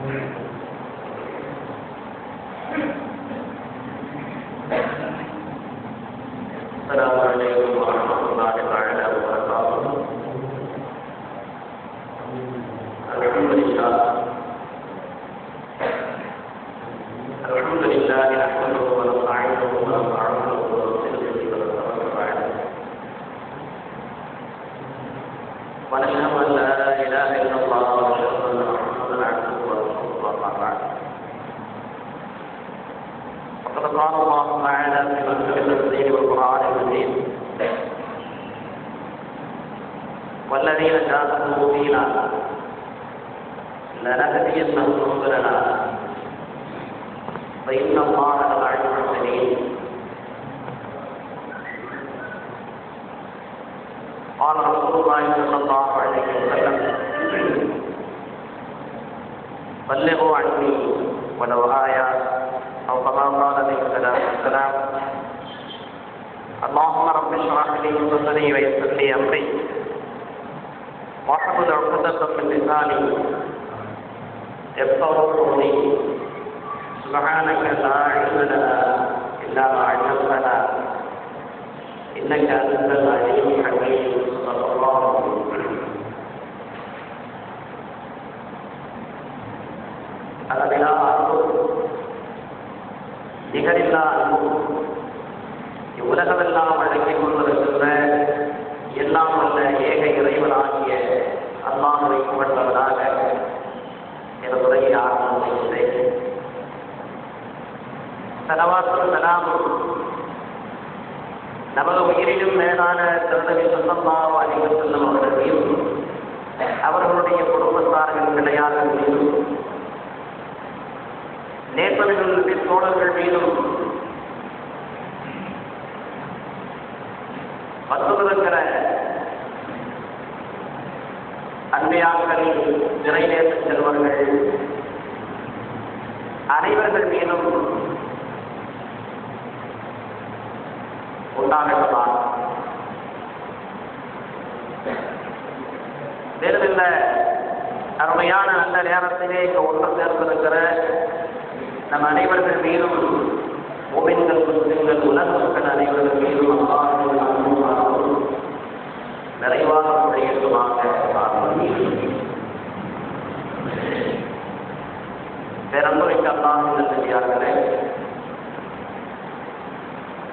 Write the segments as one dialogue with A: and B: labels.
A: السلام عليكم ورحمة الله تعالى وبركاته. الحمد لله نحمده ونستعينه ونستغفره ونستغفره ونتوكل عليه ونشهد أن لا إله إلا الله ونشهد أن محمدا عبده ورسوله أما بعد. فقد قال الله تعالى في محكم التنزيل والقرآن المجيد: والذين جاهدوا فينا لنهدينهم سبلنا فإن الله لمع المحسنين. قال رسول الله صلى الله عليه وسلم: بلغوا عني ولو آية، أو كما قال عليه الصلاة والسلام: اللهم رب اشرح لي صدري ويسر لي أمري واحلل عقدة من لساني يفقهوا قولي. سبحانك لا علم لنا إلا ما علمتنا إنك أنت العليم الحكيم. صدق الله العظيم. அளவிலா அன்பும் நிகரில்லா அன்பும் இவ்வுலகமெல்லாம் வழங்கிக் கொண்டிருக்கின்ற எல்லாம் வல்ல ஏக இறைவனாகிய அல்லாஹ்வை புகழ்ந்தவனாக எனது உரையை ஆரம்பம் செய்கிறேன். ஸலவாத்தும் ஸலாமும் நமது உயிரிலும் மேலான திருநபி ஸல்லல்லாஹு அலைஹி வஸல்லம் அவர்கள் மீதும் அவர்களுடைய குடும்பத்தார்கள் நிலையாளர்கள் மீதும் நேசர்கள் தோழர்கள் மீதும் வந்துவிருக்கிற அன்பியாக்களின் நிறைவேற்ற செல்வர்கள் அனைவர்கள் மீதும் உண்டாகலாம். வேறுமில்ல அருமையான அந்த நேரத்திலே ஒன்று சேர்ந்திருக்கிற நம் அனைவர்கள் மீதும் மூமின்கள் முஸ்லிம்கள் உலக மக்கள் அனைவர்கள் மீதும் அல்லாஹ்வின் அன்பும் நிறைவாக முறையேற்றுமாக பேரன்புரைக்கு அல்லாஹ்வின் நல்லடியார்களே,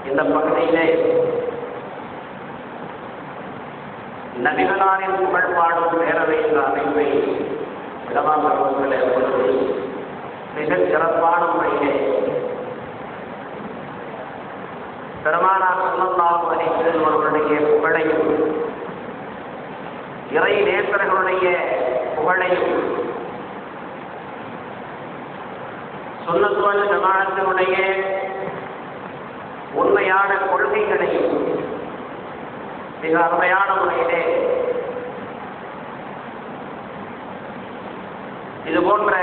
A: இந்த பகுதியிலே நபிகளாரின் புகழ் பாடும் பேரவை என்ற அமைப்பை இடமாற்றவர்கள் ஏற்படுத்தி மிகச் சிறப்பான முறையிலே பெருமானார் ஸல்லல்லாஹு அலைஹி வஸல்லம் அவர்களுடைய புகழையும் இறை நேசர்களுடைய புகழையும் சுன்னத் வல் ஜமாஅத்தினுடைய உண்மையான கொள்கைகளையும் மிக அருமையான முறையிலே இதுபோன்ற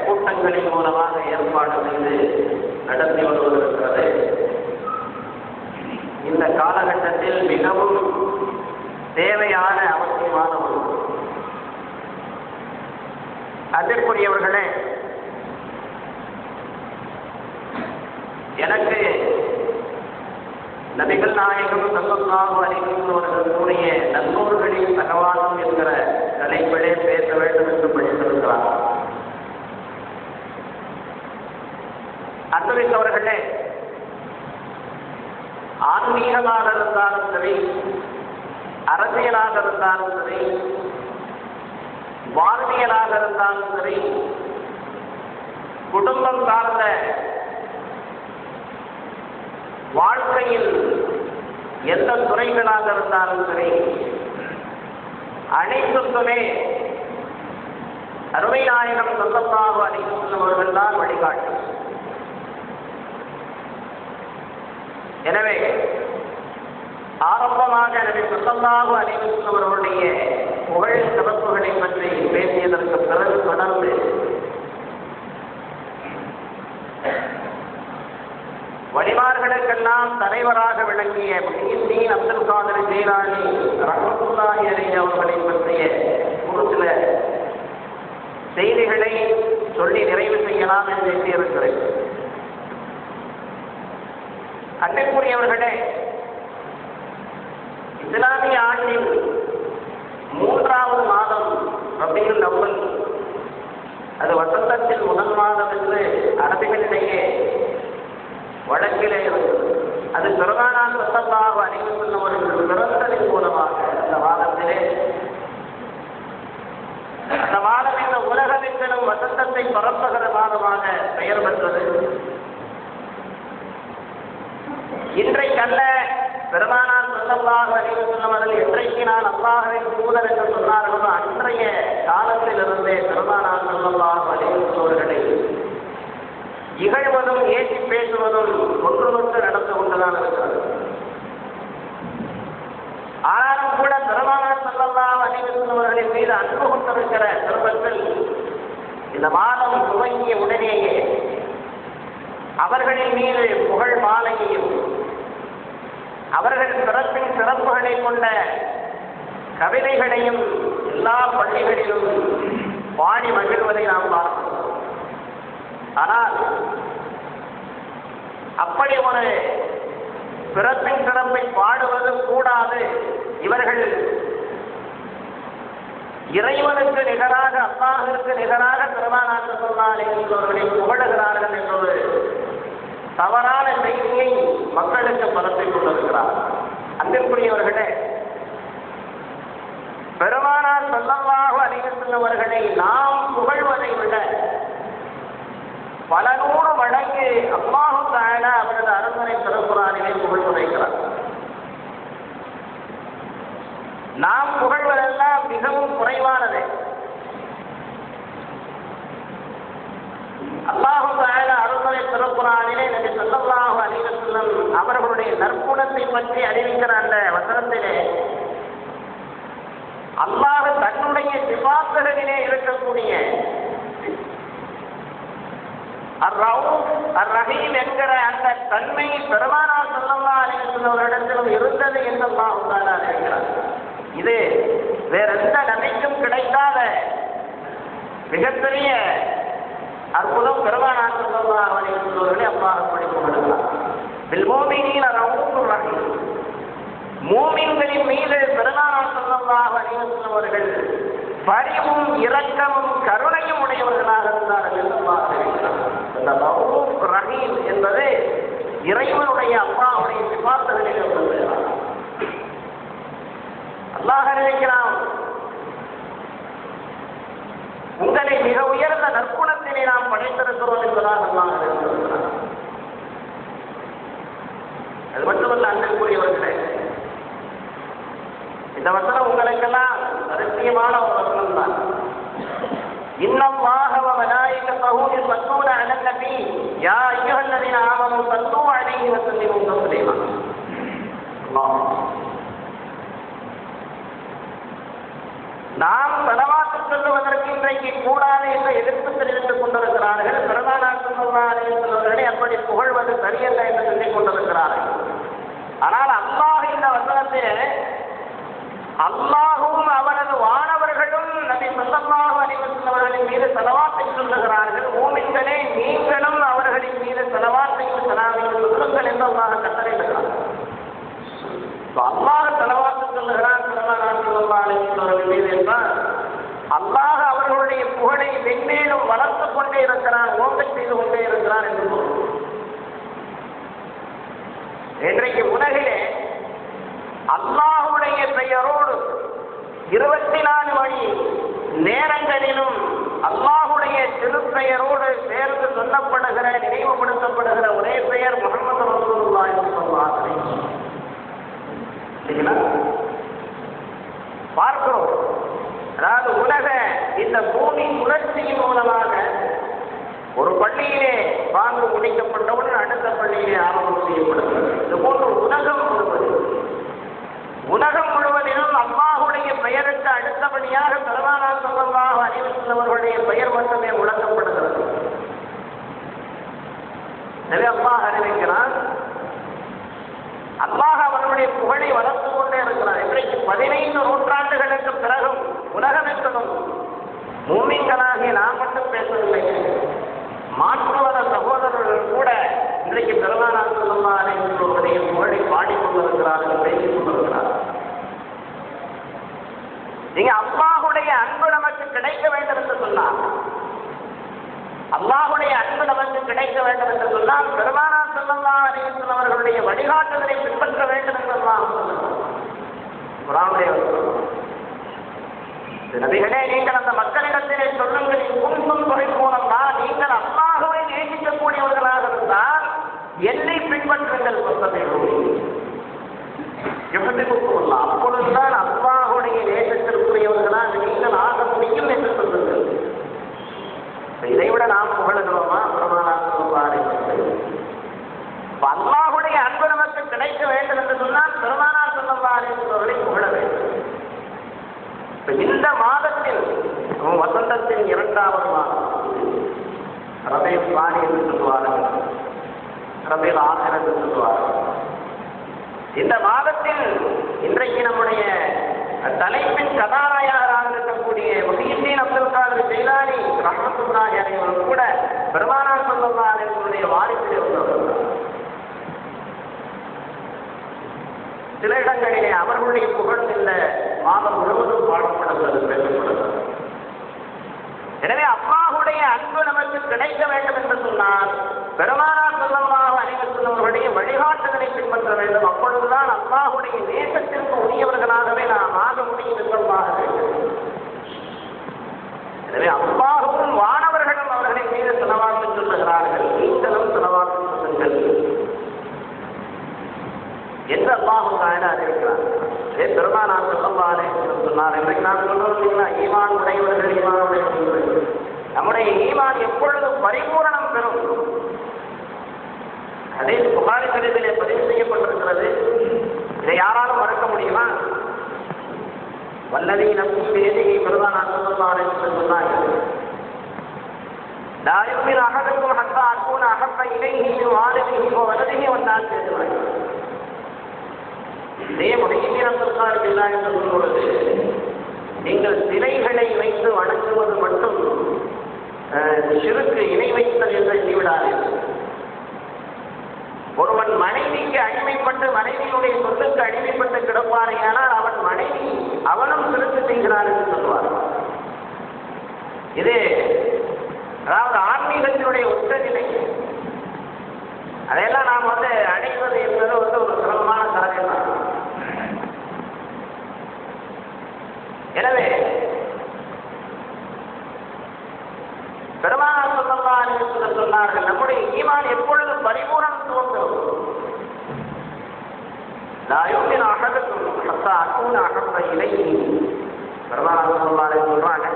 A: கூட்டங்களின் மூலமாக ஏற்பாடு செய்து நடத்தி வருவதற்கிறது. இந்த காலகட்டத்தில் மிகவும் தேவையான அவசியமான ஒன்று. அதற்குரியவர்களே, எனக்கு நபிகள் நாயகம் ஸல்லல்லாஹு அலைஹி வஸல்லம் அவர்கள் கூறிய நன்னூர்களின் சகவாசம் என்கிற தலைப்பிலே பேச வேண்டும் என்று படித்திருக்கிறார். அன்புமிக்கவர்களே, ஆன்மீகமாக இருந்தாலும் சரி, அரசியலாக இருந்தாலும் சரி, வாழ்வியலாக இருந்தாலும் சரி, குடும்பம் சார்ந்த வாழ்க்கையில் எந்த துறைகளாக இருந்தாலும் சரி, அனைத்துக்குமே அருமை நாயகம் ஸல்லல்லாஹு அலைஹி வஸல்லம் அவர்கள் தான் வழிகாட்டு. எனவே ஆரம்பமாக நபி ஸல்லல்லாஹு அலைஹி வஸல்லம் அவர்களுடைய புகழ் சிறப்புகளை பற்றி பேசியதற்கு பிறகு தொடர்ந்து வழிமார்களுக்கெல்லாம் தலைவராக விளங்கிய முஹ்யித்தீன் அப்துல் காதிர் ஜீலானி ரஹ்மத்துல்லாஹி அலைஹி அவர்களை பற்றிய ஒரு சில செய்திகளை சொல்லி நிறைவு செய்யலாம் என்று எண்ணியிருக்கிறேன். அன்பிற்குரியவர்களே, இஸ்லாமிய ஆண்டின் 3வது மாதம் ரபியுல் அவ்வல், அது வசந்தத்தில் முதல் மாதம் என்று அரபிகளிடையே வழக்கிலே இருந்தது. அது பெருமானார் ஸல்லல்லாஹு அலைஹி வஸல்லம் அவர்கள் பிறந்ததின் மூலமாக அந்த மாதத்திலே, அந்த மாதம் இந்த உலகமெங்கிலும் வசந்தத்தை பரப்புகிற மாதமாக பெயர் பெற்றது. இன்றைக்கல்ல, பெருமானார் ஸல்லல்லாஹு அலைஹி வஸல்லம் அவர்கள் என்றைக்கு நான் அல்லாஹ்வின் தூதர் என்று சொன்னார்களோ அன்றைய காலத்திலிருந்தே பெருமானார் ஸல்லல்லாஹு அலைஹி வஸல்லம் அவர்களை இகழ்வதும் ஏற்றி பேசுவதும் ஒன்றுமொன்று நடந்து கொண்டுதான் இருக்கிறது. ஆனாலும் கூட பெருமானார் ஸல்லல்லாஹு அலைஹி வஸல்லம் அவர்களின் மீது அன்பு கொண்டிருக்கிற பெருமக்கள் இந்த மாதம் துவங்கிய உடனேயே அவர்களின் மீது புகழ் மாலையையும் அவர்கள் பிறப்பின் சிறப்புகளை கொண்ட கவிதைகளையும் எல்லா பள்ளிகளிலும் பாடி மகிழ்வதை நாம் பார்க்கிறோம். ஆனால் அப்படி ஒரு பிறப்பின் சிறப்பை பாடுவது கூடாது. இவர்கள் இறைவனுக்கு நிகராக, அல்லாஹ்விற்கு நிகராக பெருமானார் ஸல்லல்லாஹு அலைஹி வஸல்லம் அவர்களை புகழுகிறார்கள் என்பது தவறான செய்தியை மக்களுக்கு பரப்பிக் கொண்டிருக்கிறார். அன்பிற்குரியவர்களே, பெருமானார் ஸல்லல்லாஹு அலைஹி வஸல்லம் அவர்களை நாம் புகழ்வதை விட பல நூறு மடங்கு அல்லாஹ் தஆலா அவரது அருள்மறை திருக்குர்ஆனிலே புகழ்ந்துரைக்கிறார். நாம் புகழ்வதெல்லாம் மிகவும் குறைவானது. அல்லாஹ் தஆலா அருள்மறை திருக்குர்ஆனிலே நபி ஸல்லல்லாஹு அலைஹி வஸல்லம் அவர்களுடைய நற்குணத்தை பற்றி அறிவிக்கிற அந்த வசனத்திலே அல்லாஹ் தன்னுடைய சிபாத்துகளிலே இருக்கக்கூடிய அர்-ரவுஃப் அர்-ரஹீம் என்கிற அந்த தன்மை பெருமானார் ஸல்லல்லாஹு அலைஹி வஸல்லம் அவர்களிடத்திலும் இருந்தது என்று அல்லாஹ் தஆலா அறிவிக்கிறார். இது வேற எந்த நபிக்கும் கிடைக்காத மிகப்பெரிய அற்புதம். பெருமானார் ஸல்லல்லாஹு அலைஹி வஸல்லம் அவர்களை அல்லாஹ் படித்துள்ளார். பில் முஃமினீன ரவுஃபுர் ரஹீம், மூமின்களின் மீது பெருமானார் ஸல்லல்லாஹு அலைஹி வஸல்லம் அவர்கள் பரிவும் இரக்கமும் கருணையும் உடையவர்களாக இருந்தார்கள் என்று அல்லாஹ் அறிவிக்கிறார். இந்த ரவுஃப் ரஹீம் என்பது இறைவனுடைய அல்லாஹ்வுடைய சிபாத்துகளில் உள்ளது. அல்லாஹ் அறிவிக்கிறான், உங்களை மிக உயர்ந்த நற்குணத்தினை நாம் படைத்திருக்கிறோம் என்பதாக அல்லாஹ் அறிவிக்கிறார். அது மட்டுமல்ல, அன்பிற்குரியவர்களே, இந்த வசனம் உங்களுக்கெல்லாம் ரகசியமான ஒரு வசனம் தான். இன்னல்லாஹ வ மலாயிகத்தஹு யுஸல்லூன அலன் நபி யா அய்யுஹல்லதீன ஆமனூ ஸல்லூ அலைஹி வ ஸல்லிமூ தஸ்லீமா. நாம் ஸலவாத் சொல்லுவதற்கு இன்றைக்கு கூடாது என்று எதிர்ப்பு தெரிவித்துக் கொண்டிருக்கிறார்கள். பெருமானார் ஸல்லல்லாஹு அலைஹி வஸல்லம் அவர்களை அப்படி புகழ்வது சரியல்ல என்று சொல்லிக் கொண்டிருக்கிறார்கள். ஆனால் அல்லாஹ் இந்த வசனத்தில் அல்லாஹும் அவரது வானவர்களும் நபி ஸல்லல்லாஹு அலைஹி வஸல்லம் அவர்களின் மீது ஸலவாத்தை சொல்லுகிறார்கள். மூமின்களே, நீங்களும் அவர்களின் மீது ஸலவாத்தையும் ஸலாமையும் சொல்லுங்கள் என்று அல்லாஹ் கட்டளையிடுகிறார். அல்லாஹ் ஸலவாத்து சொல்லுகிறார் பெருமானார் ஸல்லல்லாஹு அலைஹி வஸல்லம் அவர்கள் மீது என்றால் அல்லாஹ் அவர்களுடைய புகழை மென்மேலும் வளர்த்துக் கொண்டே இருக்கிறார், ஓங்கச் செய்து கொண்டே இருக்கிறார் என்று பொருள். இன்றைக்கு உலகிலே அல்லாஹ்வுடைய பெயரோடு 24 மணி நேரங்களிலும் அல்லாஹ்வுடைய திருப்பெயரோடு சேர்ந்து சொல்லப்படுகிற, நினைவுபடுத்தப்படுகிற ஒரே பெயர் முஹம்மது ரசூலுல்லாஹி ஸல்லல்லாஹு அலைஹி வஸல்லம். பார்க்கிறோம். அதாவது உலக இந்த பூமி சுழற்சியின் மூலமாக ஒரு பள்ளியிலே வாங்கு முடிக்கப்பட்டவுடன் அடுத்த பள்ளியிலே ஆரம்பம் செய்யப்படுகிறது. இது போன்று உலகம் முழுவதிலும் அல்லாஹ்வுடைய பெயருக்கு அடுத்தபடியாக பெருமானார் ஸல்லல்லாஹு அலைஹி வஸல்லம் அவர்களுடைய பெயர் மட்டுமே முழக்கப்படுகிறது. எனவே அல்லாஹ் அறிவிக்கிறான், அல்லாஹ் அவர்களுடைய புகழை வளர்த்துக் கொண்டே இருக்கிறார். இன்றைக்கு 15 நூற்றாண்டுகளுக்கு பிறகும் உலகமெங்கிலும் மூமின்களாகிய நாம் மட்டும் பேசவில்லை, மாற்றுவத சகோதரர்கள் கூட இன்றைக்கு பெருமானார் ஸல்லல்லாஹு அலைஹி வஸல்லம் புகழை பாடிக்கொண்டிருக்கிறார்கள், பேசிக் கொண்டிருக்கிறார்கள். நீங்க அல்லாஹ்வுடைய அன்பு நமக்கு கிடைக்க வேண்டும் என்று சொன்னார், அல்லாஹ்வுடைய அன்பு நமக்கு கிடைக்க வேண்டும் என்று சொன்னால் பெருமானார் ஸல்லல்லாஹு அலைஹி வஸல்லம் அவர்களுடைய வழிகாட்டுதலை பின்பற்ற வேண்டும் என்று அல்லாஹ் குர்ஆனிலே நபிகளே, நீங்கள் அந்த மக்களிடத்திலே சொல்லுங்கள், குன்தும் துஹிப்பூனல்லா, நீங்கள் அல்லாஹ்வை நேசிக்கக்கூடியவர்களாக இருந்தால் என்னை பின்பற்றுங்கள். அப்பொழுதுதான் அல்லாஹ்வுடைய நேசத்திற்குரியவர்களாக நீங்கள் ஆக முடியும் என்று சொல்லுங்கள். இதைவிட நாம் புகழுகிறோமா? அல்லாஹ்வுடைய அன்பு நமக்கு கிடைக்க வேண்டும் என்று சொன்னால் பெருமானார் ஸல்லல்லாஹு அலைஹி வஸல்லம் புகழ வேண்டும். இந்த மாதத்தில் வசந்தத்தின் 2வது மாதம் ரபீஉல் ஸானி என்று சொல்வார்கள், ரபீஉல் ஆகிர் என்று சொல்வார்கள். இந்த மாதத்தில் இன்றைக்கு நம்முடைய தலைப்பின் கதாநாயகராக இருக்கக்கூடிய முஹியுத்தீன் அப்துல் காதிர் ஜெயிலானி ரஹ்மத்துல்லாஹி அலைஹி அவர்கள் கூட பெருமானார் ஸல்லல்லாஹு அலைஹி வஸல்லம் வாரிசிலே வந்தவர்கள். சில இடங்களிலே அவர்களுடைய புகழ் இந்த மாதம் முழுவதும் பாடப்படுகிறது, பேசப்படுகிறது. எனவே அல்லாஹ்வுடைய அன்பு நமக்கு கிடைக்க வேண்டும் என்று சொன்னால் பெருமானார் ஸல்லல்லாஹு அலைஹி வஸல்லம் அவர்களுடைய வழிகாட்டுதலை பின்பற்ற வேண்டும். அப்பொழுதுதான் அல்லாஹ்வுடைய நேசத்திற்கு உரியவர்களாகவே நாம் ஆக முடியும் என்று அல்லாஹ் வேண்டும். எனவே அல்லாஹ்வும் வானவர்களும் அவர்களை மீது ஸலவாத்து சொல்லுகிறார்கள், நீங்களும் ஸலவாத்து சொல்லுங்கள் என்று அல்லாஹ் தஆலா அறிவிக்கிறார். பெருமானார் ஸல்லல்லாஹு அலைஹி வஸல்லம் சொன்னார், இன்றைக்கு நாம் சொல்றோம், ஈமான் உடையவர்கள், ஈமான் உடையவர்கள், நம்முடைய ஈமான் எப்பொழுது பரிபூரணம் பெறும்? ஹதீஸ் புகாரி ஷரீஃபிலே பதிவு செய்யப்பட்டிருக்கிறது. இதை யாராலும் மறுக்க முடியுமா? வல்லதி நஃப்ஸி பியதிஹி, பெருமானார் ஸல்லல்லாஹு அலைஹி வஸல்லம் சொன்னார்கள், லா யுமினு அஹதுக்கும் ஹத்தா அகூன அஹப்ப இலைஹி மின் வாலிதிஹி வ வலதிஹி வன் நாஸி அஜ்மஈன். இதே முஹியுத்தீன் அப்துல் காதிர் ஜெயிலானி என்று சொல்லுவது, நீங்கள் சிலைகளை வைத்து வணங்குவது மட்டும் ஷிர்க், இணை வைத்தல் என்று எண்ணிவிடாதீர்கள். ஒருவன் மனைவிக்கு அடிமைப்பட்டு மனைவியுடைய சொத்துக்கு அடிமைப்பட்டு கிடப்பாரையானால் அவன் மனைவி அவனும் ஷிர்க் செய்கிறான் என்று சொல்வார். இது அதாவது ஆன்மீகத்தினுடைய உச்சநிலை. அதையெல்லாம் நாம் அடைவது என்பது ஒரு சிரமமான காரியம் தான். எனவே பெருமானார் ஸல்லல்லாஹு அலைஹி வஸல்லம் சொன்னார்கள், நம்முடைய ஈமான் எப்பொழுது பரிபூரணத்துவம் பெறும்? லா யுமினு அஹதுக்கும் ஹத்தா அகூன அஹப்ப இலைஹி. பெருமானார் ஸல்லல்லாஹு அலைஹி சொல்றாங்க,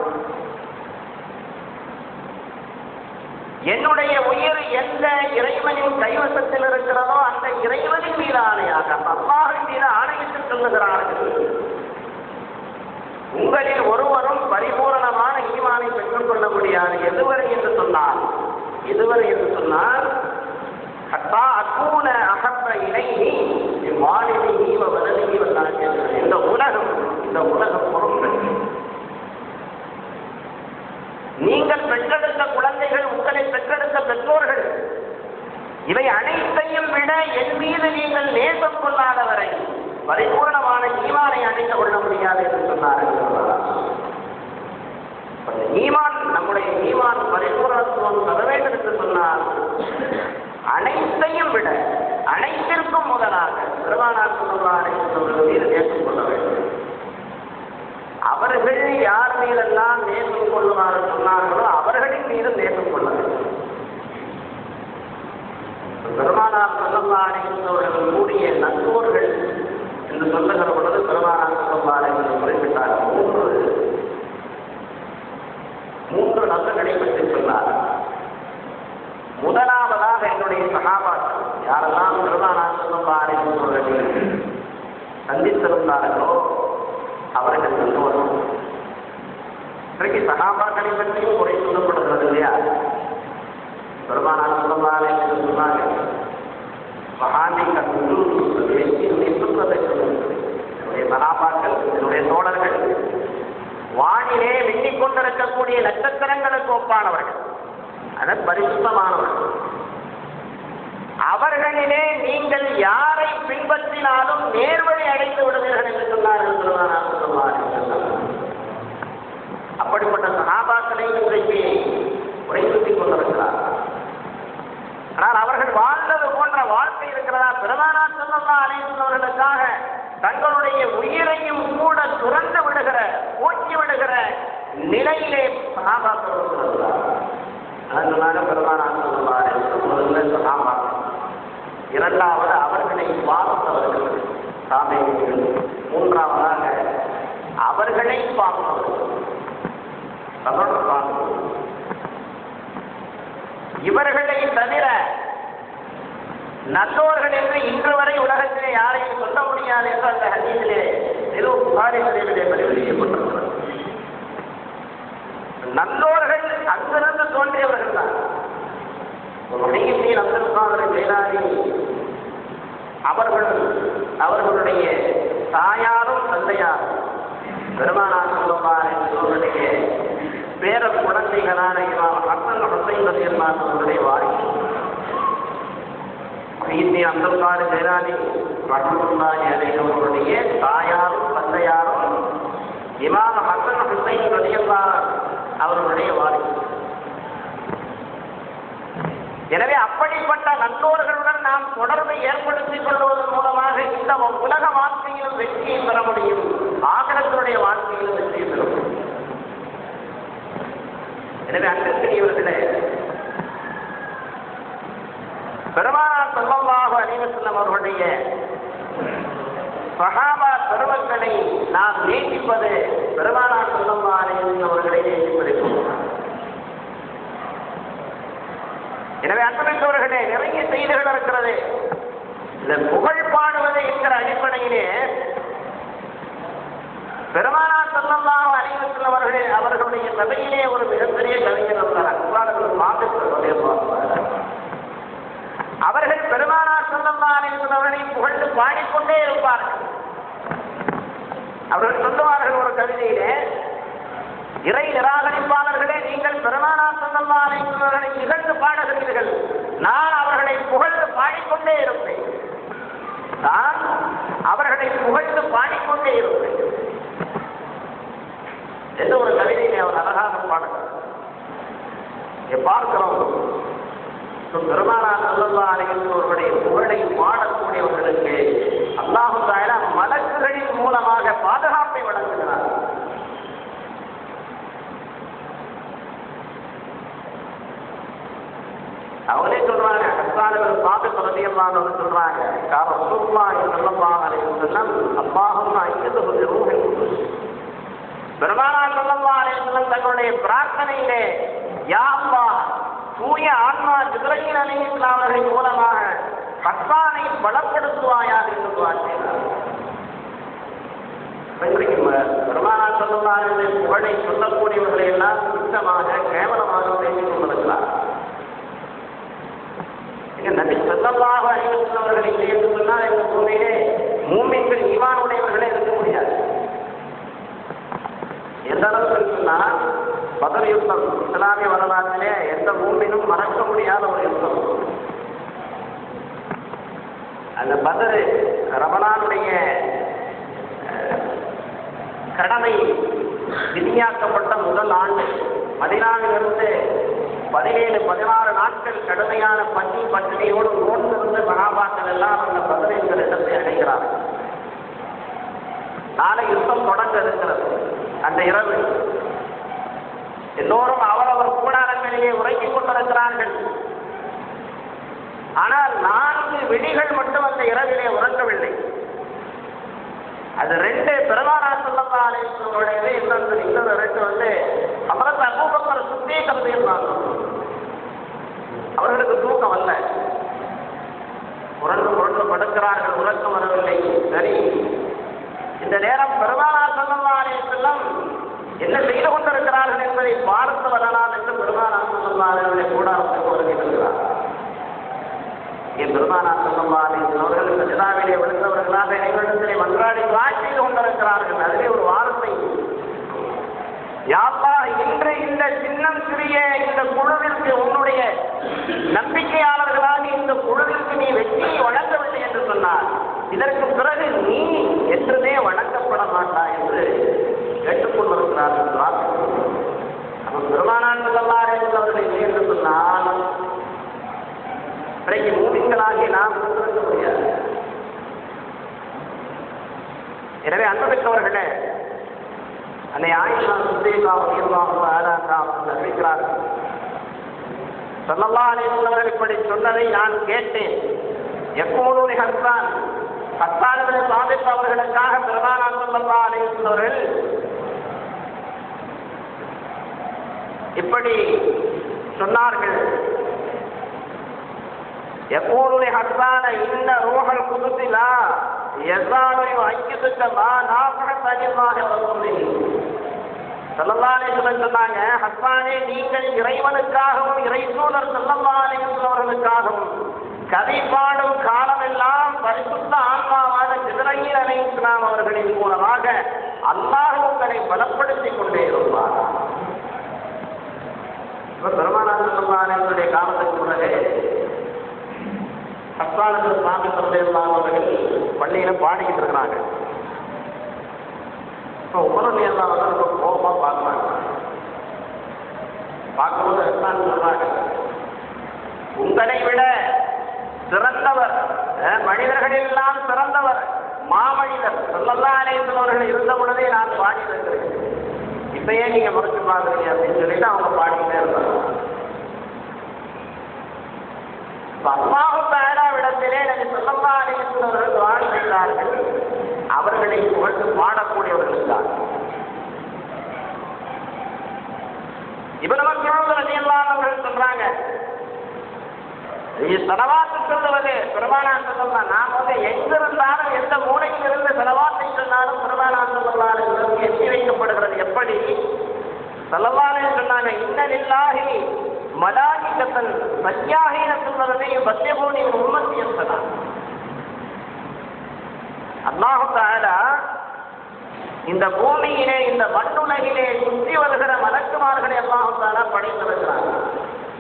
A: என்னுடைய உயிர் எந்த இறைவனின் கைவசத்தில் இருக்கிறதோ அந்த இறைவனின் மீது ஆணையாக, அல்லாஹ்வின் மீது ஆணையிட்டு சொல்லுகிறார்கள், உங்களில் ஒருவரும் பரிபூரணமான ஈமானை பெற்றுக் கொள்ள முடியாது. எதுவரை என்று சொன்னால் ஹத்தா அகூன அஹப்ப இலைஹி மின் வாலிதிஹி வ வலதிஹி வன் நாஸி அஜ்மஈன். இந்த உலகம் பொருள், நீங்கள் பெற்றெடுத்த குழந்தைகள், உங்களை பெற்றெடுத்த பெற்றோர்கள், இவை அனைத்தையும் விட என் மீது நீங்கள் நேசம் கொள்ளாதவரை பரிபூர்ணமான ஈமானை அடைந்து கொள்ள முடியாது என்று சொன்னார்கள். ஈமான், நம்முடைய ஈமான் பரிபூர்ணத்துவம் பெற வேண்டும் என்று சொன்னால் அனைத்தையும் விட, அனைத்திற்கும் முதலாக பெருமானார் ஸல்லல்லாஹு அலைஹி வஸல்லம் மீது நேசம் கொள்ள வேண்டும். அவர்கள் யார் மீதெல்லாம் நேசம் கொள்ளுமாறு சொன்னார்களோ அவர்களின் மீது நேசம் கொள்ள வேண்டும். பெருமானார் ஸல்லல்லாஹு அலைஹி வஸல்லம் கூடிய நட்போர்கள் என்று சொல்லுகிற பொழுது பெருமானார் ஸல்லல்லாஹு அலைஹி வஸல்லம் குறிப்பிட்டார், மூன்று நபர்களை பற்றி சொன்னார். முதலாவதாக என்னுடைய சஹாபாக்கள், யாரெல்லாம் பெருமானார் ஸல்லல்லாஹு அலைஹி வஸல்லம் சந்தித்திருந்தார்களோ அவர்கள் எல்லோரும். இன்றைக்கு சஹாபாக்களை பற்றியும் குறை சொல்லப்படுகிறது இல்லையா? பெருமானார் ஸல்லல்லாஹு அலைஹி வஸல்லம் சொன்னார்கள், என்னுடைய சஹாபாக்கள், என்னுடைய தோழர்கள் வானிலே விண்ணிக் கொண்டிருக்கக்கூடிய நட்சத்திரங்களுக்கு ஒப்பானவர்கள், அதன் பரிசுத்தமானவர்கள். அவர்களிலே நீங்கள் யாரை பின்பற்றினாலும் நேர்வழி அடைந்து விடுவீர்கள் என்று சொன்னார்கள் பெருமானார் ஸல்லல்லாஹு அலைஹி வஸல்லம். அப்படிப்பட்ட சஹாபாக்களை இன்றைக்கு உரைத்துக் கொண்டிருக்கிறார். ஆனால் அவர்கள் வாழ்ந்தது போன்ற வாழ்க்கை இருக்கிறதா? பெருமானார் ஸல்லல்லாஹு அலைஹி வஸல்லம் அவர்களுக்காக தங்களுடைய உயிரையும் கூட துறந்து விடுகிற, போக்கி விடுகிற நிலையிலே சஹாபாக்கள் இருக்கிறார். அதனால பெருமானார் ஸல்லல்லாஹு அலைஹி வஸல்லம் முதல்ல சஹாபாக்கள், இரண்டாவது அவர்களை பார்த்தவர்கள் தாபீகள், மூன்றாவதாக அவர்களை பார்த்தவர்கள் இவர்களை தவிர நல்லோர்கள் என்று இன்று வரை உலகத்திலே யாரையும் சொல்ல முடியாது என்று அந்த ஹதீஸிலே நிறுவ புகாரிகளிலே பதிவு செய்யப்பட்டிருக்கிறது. நல்லோர்கள் அங்கிருந்து தோன்றியவர்கள் தான். அப்துல் காதர் ஜெயிலானி அவர்களுடைய தாயாரும் தந்தையாரும் பெருமானார் ஸல்லல்லாஹு அலைஹி வஸல்லம் பேர குழந்தைகளான இமாம் ஹஸன் ஹுசைன் ரலியல்லாஹு அவர்களுடைய வாரிசு. அப்துல் காதர் ஜெயிலானி ரஹ்மத்துல்லாஹி அலைஹி அவர்களுடைய தாயாரும் தந்தையாரும் இமாம் ஹஸன் ஹுசைன் ரலியல்லாஹு அவர்களுடைய வாரிசு. எனவே அப்படிப்பட்ட நல்லோர்களுடன் நாம் தொடர்பை ஏற்படுத்திக் கொள்வதன் மூலமாக இந்த உலக வாழ்க்கையிலும் வெற்றியை பெற முடியும், ஆகிரத்தினுடைய வாழ்க்கையிலும் வெற்றியை பெற முடியும். எனவே அன்பிற்குரியவர்களே, பெருமானார் ஸல்லல்லாஹு அலைஹி வஸல்லம் அவர்களுடைய சஹாபா பெருமக்களை நாம் நேசிப்பது பெருமானார் ஸல்லல்லாஹு அலைஹி வஸல்லம் அவர்களை நேசிப்பதை போன்றது. எனவே அன்புமிக்கவர்களே, நிறைய செய்திகள் இருக்கிறது. இந்த புகழ் பாடுவது என்கிற அடிப்படையிலே பெருமானார் ஸல்லல்லாஹு அலைஹி வஸல்லம் அவர்களுடைய சபையிலே ஒரு மிகப்பெரிய கவிஞர் இருந்தார். அவர்கள் பெருமானார் ஸல்லல்லாஹு அலைஹி வஸல்லம் அவர்களை புகழ்ந்து பாடிக்கொண்டே இருப்பார்கள். அவர்கள் சொல்லுவார்கள் ஒரு கவிதையிலே, இறை நிராகரிப்பாளர்களே, நீங்கள் பெருமானார் ஸல்லல்லாஹு அலைஹி வஸல்லம் அவர்களை இகழ்ந்து பாடுகிறீர்கள், நான் அவர்களை புகழ்ந்து பாடிக்கொண்டே இருப்பேன். நான் அவர்களை புகழ்ந்து பாடிக்கொண்டே இருப்பேன் என்ற ஒரு கவிதையை அவர் அழகாக பாடுகிறார். பார்க்கிறோம், பெருமானார் ஸல்லல்லாஹு அலைஹி வஸல்லம் அவர்களுடைய புகழை பாடக்கூடியவர்களுக்கு அல்லாஹ் தஆலா மலக்குகளின் மூலமாக பாதுகாப்பை வழங்குகிறார். அவங்களே சொல்றாங்க, ஹஸ்ஸான் சாபித் ரலியல்லாஹு அன்ஹு சொல்றாங்க, ரசூலுல்லாஹி ஸல்லல்லாஹு அலைஹி வஸல்லம் அல்லாஹும்ம அய்யிதுஹு பிரூஹில் குதுஸ். பெருமானார் ஸல்லல்லாஹு அலைஹி வஸல்லம் தங்களுடைய பிரார்த்தனையிலே, யா அல்லாஹ், தூய ஆன்மா ஜிப்ரீல் அலைஹிஸ்ஸலாம் அவர்களின் மூலமாக ஹஸ்ஸானை பலப்படுத்துவாயாக என்று துஆ செய்தார். பெருமானார் ஸல்லல்லாஹு அலைஹி வஸல்லம் புகழை சொல்லக்கூடியவர்களை எல்லாம் சுத்தமாக கேவலமாக பேசிக் கொண்டிருக்கிறார். நபி ஸல்லல்லாஹு அலைஹி வஸல்லம் அவர்களை செய்து சொன்னால் இந்த பூமியிலே மூமின்கள் ஈமான் உடையவர்களே இருக்க முடியாது. எந்த அளவுக்கு சொன்னால், பத்ர் யுத்தம் இஸ்லாமிய வரலாற்றிலே எந்த மூமினும் மறக்க முடியாத ஒரு யுத்தம். அந்த பத்ர் ரமலானுடைய கடமை விதியாக்கப்பட்ட முதல் ஆண்டு, மதீனாவிலிருந்து 17-16 நாட்கள் கடுமையான பட்டினியோடு நோன்பிருந்த சஹாபாக்கள் எல்லாம் அந்த பத்ர் என்கிற இடத்தை அடைகிறார்கள். நாளை யுத்தம் தொடங்க இருக்கிறது. அந்த இரவு எல்லோரும் அவரவர் கூடாரங்களிலே உறங்கிக் கொண்டிருக்கிறார்கள். ஆனால் 4 விழிகள் மட்டும் அந்த இரவிலே உறங்கவில்லை. அது 2 பெருமானார் ஸல்லல்லாஹு அலைஹி வஸல்லம் உடையது, இன்னொரு 2 ஹஜ்ரத் அபூபக்கர் சித்தீக் ரலியல்லாஹு அன்ஹு. அவர்களுக்கு தூக்கம் அல்ல, புரண்டு படுக்கிறார்கள், உறக்கம் வரவில்லை. சரி, இந்த நேரம் பெருமானார் ஸல்லல்லாஹு அலைஹி வஸல்லம் என்ன செய்து கொண்டிருக்கிறார்கள் என்பதை பார்த்து வரலாம் என்று பெருமானார் ஸல்லல்லாஹு அலைஹி வஸல்லம் கூடாரத்துக்கு வருகிறார். என் பெருமானார் ஸல்லல்லாஹு அலைஹி வஸல்லம் அவர்கள் சஜதாவிலே விழுந்தவர்களாக இறைவனிடத்திலே மன்றாடி துஆ செய்து கொண்டிருக்கிறார்கள். அதிலே ஒரு வார்த்தை, பெருமானார் ஸல்லல்லாஹு அலைஹி வஸல்லம் அவர்கள் இல்லை என்று சொன்னால் இன்றைக்கு மூமின்களாகி நாம் இருக்க முடியாது. எனவே அன்புமிக்கவர்களே, அன்னை ஆயிஷா சித்திகா ரலியல்லாஹு தஆலா அன்ஹா அறிவிக்கிறார்கள், ஸல்லல்லாஹு அலைஹி வஸல்லம் இப்படி சொன்னதை நான் கேட்டேன். யக்கூலு ஹஸ்ஸான் ஹஸ்ஸான் இப்னு சாபித் அவர்களுக்காக பெருமானார் ஸல்லல்லாஹு அலைஹி வஸல்லம் அவர்கள் இப்படி சொன்னார்கள். யக்கூலு ஹஸ்ஸான் இன்ன ரூஹல் குதுஸி லா யஸாலு யுஅய்யிதுக மா நாஃபஅத் அனில்லாஹி வ ரசூலிஹி. ஸல்லல்லாஹு அலைஹி வஸல்லம் சொன்னாங்க, ஹஸ்ஸானே, நீங்கள் இறைவனுக்காகவும் இறைத்தூதர் ஸல்லல்லாஹு அலைஹி வஸல்லம் அவர்களுக்காகவும் கதை பாடும் காலமெல்லாம் பரிசுத்த ஆன்மாவான ஜிப்ரீல் அலைஹிஸ்ஸலாம் அவர்களின் மூலமாக அல்லாஹ் உங்களை பலப்படுத்திக் கொண்டே இருப்பார். பெருமானார் ஸல்லல்லாஹு அலைஹி வஸல்லம் காலத்துக்கு பிறகு ஹஸ்ஸான் இப்னு சாபித் ரலியல்லாஹு அவர்கள் பள்ளியில பாடிக்கிட்டு இருக்கிறாங்க. இப்போ உமர் எல்லாம் வந்து கோபமா பார்க்குறாங்க. பார்க்கும்போது ஹஸ்ஸான் சொல்றாங்க, உங்களை விட சிறந்தவர், மனிதர்களெல்லாம் சிறந்தவர் மாமனிதர் ஸல்லல்லாஹு அலைஹி வஸல்லம் அவர்கள் இருந்த பொழுதே நான் பாடி இருக்கிறேன், இப்பயே நீங்க மறுத்து பாக்குறீங்க அப்படின்னு சொல்லிட்டு அவங்க பாடிக்கிட்டே இருந்தாங்க. அல்லாஹ் தஆலாவிடத்திலே நபி ஸல்லல்லாஹு அலைஹி வஸல்லம் அவர்கள் துஆ செய்தார்கள். அவர்களை புகழ்ந்து பாடக்கூடியவர்கள் தான். இப்னு மஸ்ஊத் ரலியல்லாஹு அன்ஹு சொல்றாங்க, ஸலவாத் சொல்வது பெருமானார் ஸல்லல்லாஹு, நாம் வந்து எங்கிருந்தாலும் எந்த மூலையில் இருந்து ஸலவாத்தை சொன்னாலும் பெருமானார் ஸல்லல்லாஹு அலைஹி வஸல்லம் எட்டி வைக்கப்படுகிறது. எப்படி ஸல்லல்லாஹு அலைஹி சொன்னாங்க, இன்ன லில்லாஹி மலாயிகத்தன் சய்யாஹீன சொல்வதை பத்யபூனி உம்மத்தி என்பதான். அல்லாஹ் தஆலா இந்த பூமியிலே, இந்த மண்ணுலகிலே சுற்றி வருகிற மலக்குமார்களை அல்லாஹ் தஆலா படைத்திருக்கிறார்.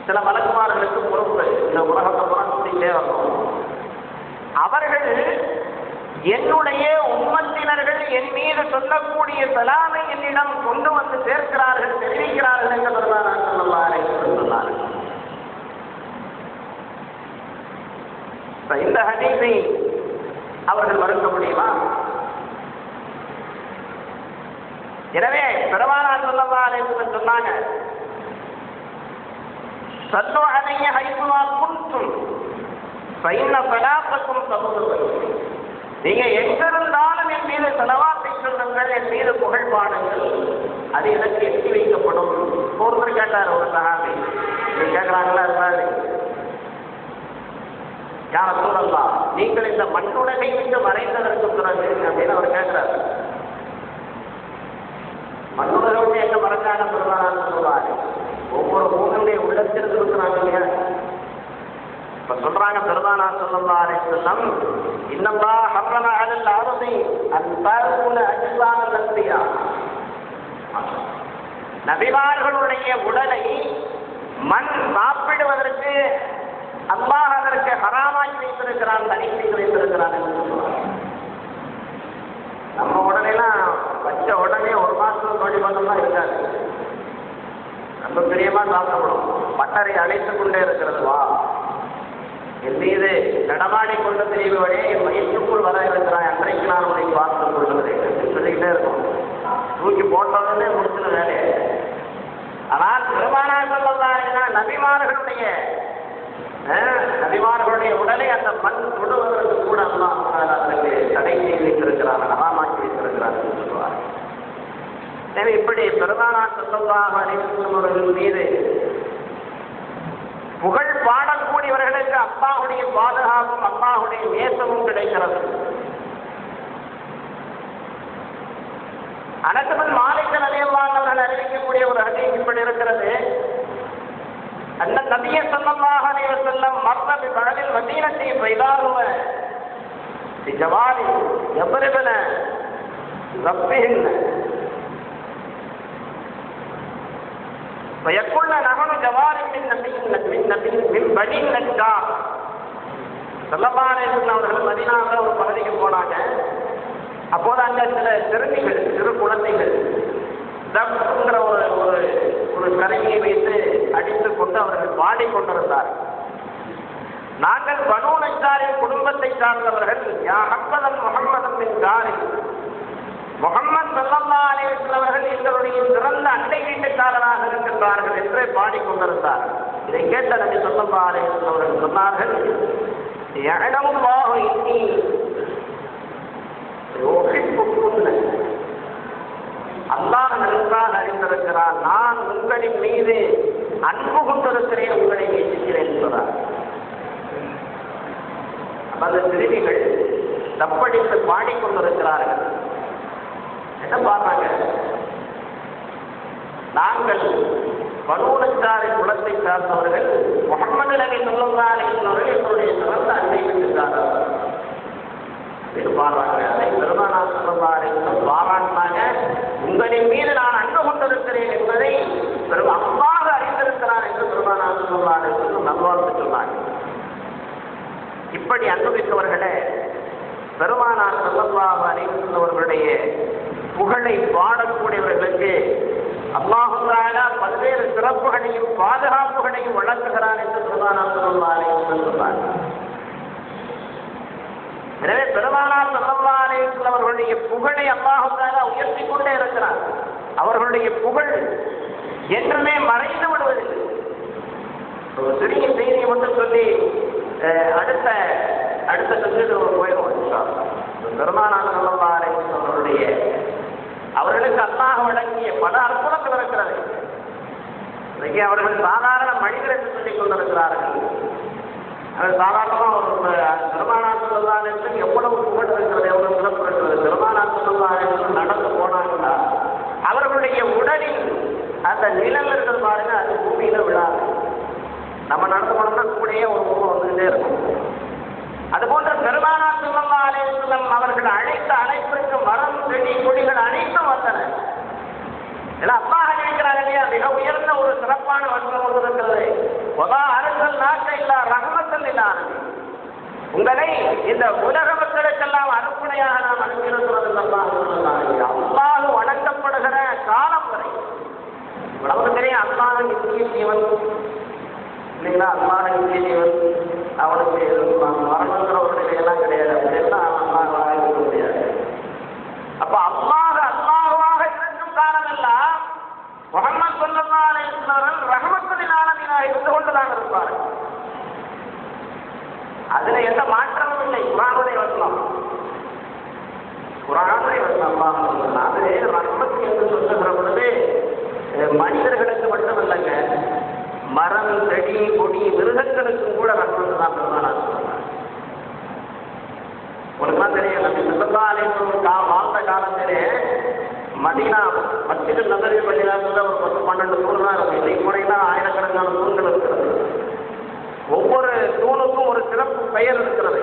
A: சில மலக்குமார்களுக்கு பொறுப்பு இந்த உலகத்தை புறம் சுற்றிட்டே வரணும். அவர்கள் என்னுடைய உம்மத்தினர்கள் என் மீது சொல்லக்கூடிய சலாமை என்னிடம் கொண்டு வந்து சேர்க்கிறார்கள், தெரிவிக்கிறார்கள் என்று பெருமானார் ஸல்லல்லாஹு அலைஹி வஸல்லம் சொன்னார்கள். இந்த ஹதீஸை அவர்கள் மறுக்க முடியுமா? எனவே பெருமானார் ஸல்லல்லாஹு அலைஹி வஸல்லம் சொன்னாங்க, ஸல்லு அலைய ஹைசுமா குன்தும் ஃபஇன்ன ஸலாத்தக்கும் தபுலுகும். நீங்க எங்கிருந்தாலும் என் மீது ஸலவாத்தை சொல்லுங்கள், என் மீது புகழ் பாடுங்கள், அது எனக்கு எட்டி வைக்கப்படும். ஒருத்தர் கேட்டார், ஒரு சஹாபி கேட்கிறாங்களா, இருக்காது யார் ரசூலல்லாஹ், நீங்கள் இந்த மண்ணுலகை விட்டு மறைந்ததற்கு பிறகு அப்படின்னு அவர் கேட்கிறார். மண்ணுலகை விட்டு எங்க மறைஞ்சாங்க பெருமானார் சொல்லுவாரு, ஒவ்வொரு மூணுடைய உள்ளத்திற்கு இருக்கிறாங்க இல்லையா. இப்ப சொல்றாங்க பெருமானார் ஸல்லல்லாஹு அலைஹி வஸல்லம், இன்னல்லாஹ் ஹர்ரம அலல் அர்தி அன் தஅகுல அஜ்ஸால் அன்பியா. நபிமார்களுடைய உடலை மண் சாப்பிடுவதற்கு அல்லாஹ் அதற்கு ஹராமாக்கி வைத்திருக்கிறான், தடை செய்து வைத்திருக்கிறான் என்று சொல்லுவாங்க. நம்ம உடனெல்லாம் வச்ச உடனே ஒரு மாசம் நோடி பண்ணலாம் இருக்காது, ரொம்ப பிரியமா சாப்பிடப்படும். பட்டறை அழைத்துக் கொண்டே இருக்கிறது, வா என் மீது நடமாடி கொண்டு தெரிவதே என் வயிற்றுக்குள் வர இருக்கிறான், அன்றைக்கு நான் உன்னை பார்த்துக் கொள்ளுகிறேன் அப்படின்னு சொல்லிக்கிட்டே இருக்கும். தூக்கி போட்டோன்னே முடிச்சுன வேலையை. ஆனால் பெருமானார் ஸல்லல்லாஹு அலைஹி வஸல்லம் நபிமார்களுடைய உடலை அந்த மண் தொடுவதற்கு கூட அல்லாஹ் அதற்கு தடை செய்து வைத்திருக்கிறார், ஹராமாக்கி வைத்திருக்கிறார் என்று சொல்வார். எனவே இப்படி பெருமானார் ஸல்லல்லாஹு அலைஹி வஸல்லம் அவர்கள் மீது புகழ் பாடக்கூடியவர்களுக்கு அல்லாஹ்வுடைய பாதுகாப்பும் அல்லாஹ்வுடைய நேசமும் கிடைக்கிறது. அனஸ் பின் மாலிக் ரலியல்லாஹு அன்ஹு அறிவிக்கக்கூடிய ஒரு ஹதீஸ் இப்படி இருக்கிறது, அன்ன நபிய ஸல்லல்லாஹு அலைஹி வஸல்லம் மர்ர பி பஅதில் மதீனத்தி ஃபைதாஹுவ பி ஜவாலி யضربன ذبஹن فيقولن نحن جوار من بني النجار. ஸல்லல்லாஹு அலைஹி வஸல்லம் அவர்கள் மதீனாவுல ஒரு பகுதிக்கு போனாங்க. அப்போது அங்க சில சிறுமிகள், சிறு குழந்தைகள் தப்ங்கிற ஒரு ஒரு கருவியை வைத்து அடித்துக் கொண்டு அவர்கள் பாடிக்கொண்டிருந்தார். நாங்கள் பனூ நஜ்ஜாரின் குடும்பத்தை சார்ந்தவர்கள், யா ஹப்பதன் முஹம்மதன் மின் ஜாரி, முஹம்மது ஸல்லல்லாஹு அலைஹி வஸல்லம் அவர்கள் எங்களுடைய சிறந்த அண்டை வீட்டுக்காரராக இருக்கின்றார்கள் என்று பாடிக்கொண்டிருந்தார். இதை கேட்ட நபி ஸல்லல்லாஹு அலைஹி வஸல்லம் அவர்கள் சொன்னார்கள், யஅலமுல்லாஹு இன்னி யுஹிப்புக்குன்ன, அல்லாஹ் நன்றாக அறிந்திருக்கிறார், நான் உங்களின் மீது அன்பு கொண்டிருக்கிறேன், உங்களை நேசிக்கிறேன் என்பதார். அந்த சிறுமிகள் தப்படித்து பாடிக்கொண்டிருக்கிறார்கள். என்ன பாருங்க, நாங்கள் பனூ நஜ்ஜாரின் குலத்தை சார்ந்தவர்கள், முஹம்மது நபி ஸல்லல்லாஹு அலைஹி வஸல்லம் அவர்கள் எங்களுடைய சிறந்த அண்டை வீட்டுக்காரர் என்று பாடுறாங்க. அதை பெருமானார் ஸல்லல்லாஹு அலைஹி வஸல்லம் பாராட்டினாங்க. உங்களின் மீது நான் அன்பு கொண்டிருக்கிறேன் என்பதை அல்லாஹ் அறிந்திருக்கிறார் என்று பெருமானார் ஸல்லல்லாஹு அலைஹி வஸல்லம் நல்வாழ்த்து சொன்னாங்க. இப்படி அன்புமிக்கவர்களே, பெருமானார் ஸல்லல்லாஹு அலைஹி வஸல்லம் அவர்களுடைய புகழை பாடக்கூடியவர்களுக்கு அல்லாஹ் தஆலா பல்வேறு சிறப்புகளையும் பாதுகாப்புகளையும் வழங்குகிறான் என்று பெருமானார் ஸல்லல்லாஹு அலைஹி வஸல்லம் சொன்னார். எனவே பெருமானார் ஸல்லல்லாஹு அலைஹி வஸல்லம் அவர்களுடைய புகழை அல்லாஹ் தஆலா உயர்த்திக் கொண்டே இருக்கிறார். அவர்களுடைய புகழ் என்றுமே மறைந்து விடுவதில்லை. ஒரு சிறிய செய்தியை மட்டும் சொல்லி அடுத்த சப்ஜெக்ட் போயிடும். பெருமானார் ஸல்லல்லாஹு அலைஹி வஸல்லம் அவர்களுக்கு அல்லாஹ் வழங்கிய பல அற்புதங்கள் இருக்கிறது. இன்றைக்கு அவர்கள் சாதாரண மனிதர் என்று சொல்லிக் கொண்டிருக்கிறார்கள். சாதாரணமாக ஒரு பெருமானார் ஸல்லல்லாஹு அலைஹி வஸல்லம் எவ்வளவு புகழ் இருக்கிறது, எவ்வளவு சிறப்பு இருக்கிறது. பெருமானார் ஸல்லல்லாஹு அலைஹி வஸல்லம் நடந்து போனாங்கன்னா அவர்களுடைய உடலில் அந்த நிழல் இருக்கிறது பாருங்க, அது பூமியில விழாது. நம்ம நடந்து போனோம்னா கூடயே ஒரு உருவம் வந்துகிட்டே இருக்கும். அதுபோன்ற பெருமானார் ஸல்லல்லாஹு அலைஹி வஸல்லம் அவர்கள் அழைத்த அழைப்பிற்கு மரம், செடி, கொடிகள் அனைத்தும் வந்தன. எல்லாம் அல்லாஹ் நினைக்கிறாங்க இல்லையா, மிக உயர்ந்த ஒரு சிறப்பான வசனம் ஒன்று இருக்கிறது. வமா அர்ஸல்நாக இல்லா ரஹ்மத்தல் லில் ஆலமீன், உங்களை இந்த உலக மக்களுக்கெல்லாம் அனுப்புணையாக நாம் அனுப்பியிருக்கிறது. அல்லாஹ் வணங்கப்படுகிற காலம் வரை நமக்கு தெரியும் அல்லாஹ் நித்திய ஜீவன் இல்லைங்களா, அல்லாஹ் நித்திய ஜீவன், அவனுக்கு மரணங்கிற ஒரு நிலையெல்லாம் கிடையாது. அப்படின்னா அல்லாஹ் இருக்க முடியாது. அப்ப அல்லாஹாக இருக்கும் காலமெல்லாம் முஹம்மது ஸல்லல்லாஹு அலைஹி வஸல்லம் ரஹ்மத்துல் லில் ஆலமீனாக இருந்து கொண்டுதான் இருப்பார்கள். அதுல எந்த மாற்றமும் இல்லை. குர்ஆனுடைய வசனம் அல்லாஹ் சொல்றான். அது ரஹ்மத் என்று சொல்லுகிற பொழுது மனிதர்களுக்கு மட்டுமல்லங்க, மரம், செடி, கொடி, மிருகங்களுக்கும் கூட ரஹ்மத் தான் பெருமானார் சொல்றாங்க. உங்களுக்குலாம் தெரியும், நபி ஸல்லல்லாஹு அலைஹி வஸல்லம் வாழ்ந்த காலத்திலே மதீனா மஸ்ஜித் நபவி பள்ளிவாசல்ல ஒரு 10-12 தூண் தான் இருக்கும். இன்னைக்கு போனீங்கன்னா ஆயிரக்கணக்கான தூண்கள் இருக்கிறது. ஒவ்வொரு தூணுக்கும் ஒரு சிறப்பு பெயர் இருக்கிறது.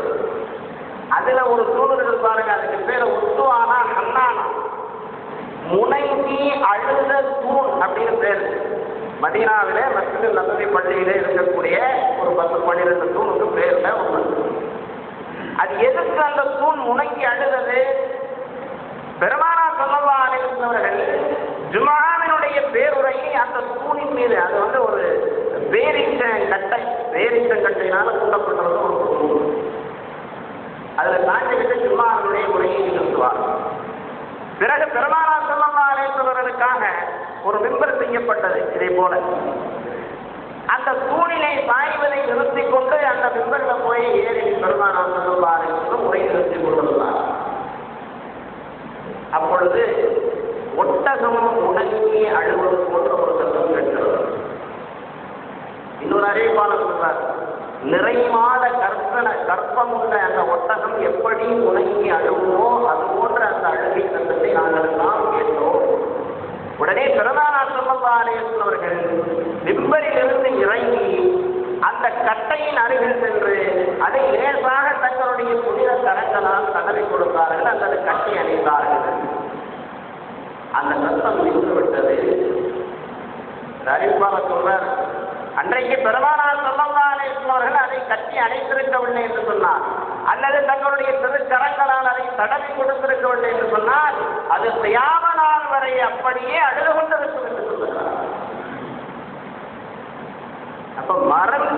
A: அதுல ஒரு தூண் இருக்குது பாருங்க, அதுக்கு பேர் உத்துவானா ஹன்னானா, முனைங்கி அழுத தூண் அப்படின்னு பேர். மதீனாவிலே மஸ்ஜித் நபவி பள்ளியிலே இருக்கக்கூடிய ஒரு 10-12 தூணுக்கு பேர்ல ஒன்று. அது எதுக்கு அந்த தூண் முனைங்கி அழுதது? பெருமானார் ஸல்லல்லாஹு அலைஹி வஸல்லம் அவர்கள் ஜும்ஆவினுடைய பேருரையை அந்த தூணின் மீது, அது வந்து ஒரு பேரிச்சங்கட்டையினால கூட்டப்பட்டது ஒரு தூண். அதுல தாண்டிவிட்டு ஜும்ஆவினுடைய உரையை நிறுத்துவார். பிறகு பெருமானார் ஸல்லல்லாஹு அலைஹி வஸல்லம் அவர்களுக்காக ஒரு மிம்பர் செய்யப்பட்டது. இதே போல அந்த தூணிலை சாய்வதை நிறுத்திக் கொண்டு அந்த மிம்பர்ல போய் ஏறி பெருமானார் ஸல்லல்லாஹு அலைஹி வஸல்லம் உரை நிறுத்திக் கொண்டிருந்தார். அப்பொழுது ஒட்டகம் உணங்கி அழுவது போன்ற ஒரு சத்தம் கேட்கிறது. இன்னொரு அறிவிப்பாளர் சொல்றார், நிறைமாத கற்பம் உள்ள அந்த ஒட்டகம் எப்படி உணங்கி அழுகுமோ அது போன்ற அந்த அழுகை சத்தத்தை நாங்கள் எல்லாம் கேட்டோம். உடனே பெருமானார் ஸல்லல்லாஹு அலைஹி வஸல்லம் அவர்கள் மிம்பரிலிருந்து இறங்கி அந்த கட்டையின் அருகில் சென்று அதை லேசாக தங்களுடைய புனித கரங்களால் தடவி கொடுத்தார்கள், அல்லது கட்டி அணிந்தார்கள். அந்த சத்தம் நின்றுவிட்டது. அறிவிப்பாளர் சொல்றார், அன்றைக்கு பெருமானார் ஸல்லல்லாஹு அலைஹி வஸல்லம் அவர்கள் அதை கட்டி அணைத்திருக்கவில்லை என்று சொன்னார், அல்லது தங்களுடைய திருக்கரங்களால் அதை தடவி கொடுத்திருக்கவில்லை என்று சொன்னால் அது கியாமத் நாள் வரை அப்படியே அழுது கொண்டிருக்கும் என்று சொல்லுகிறார்.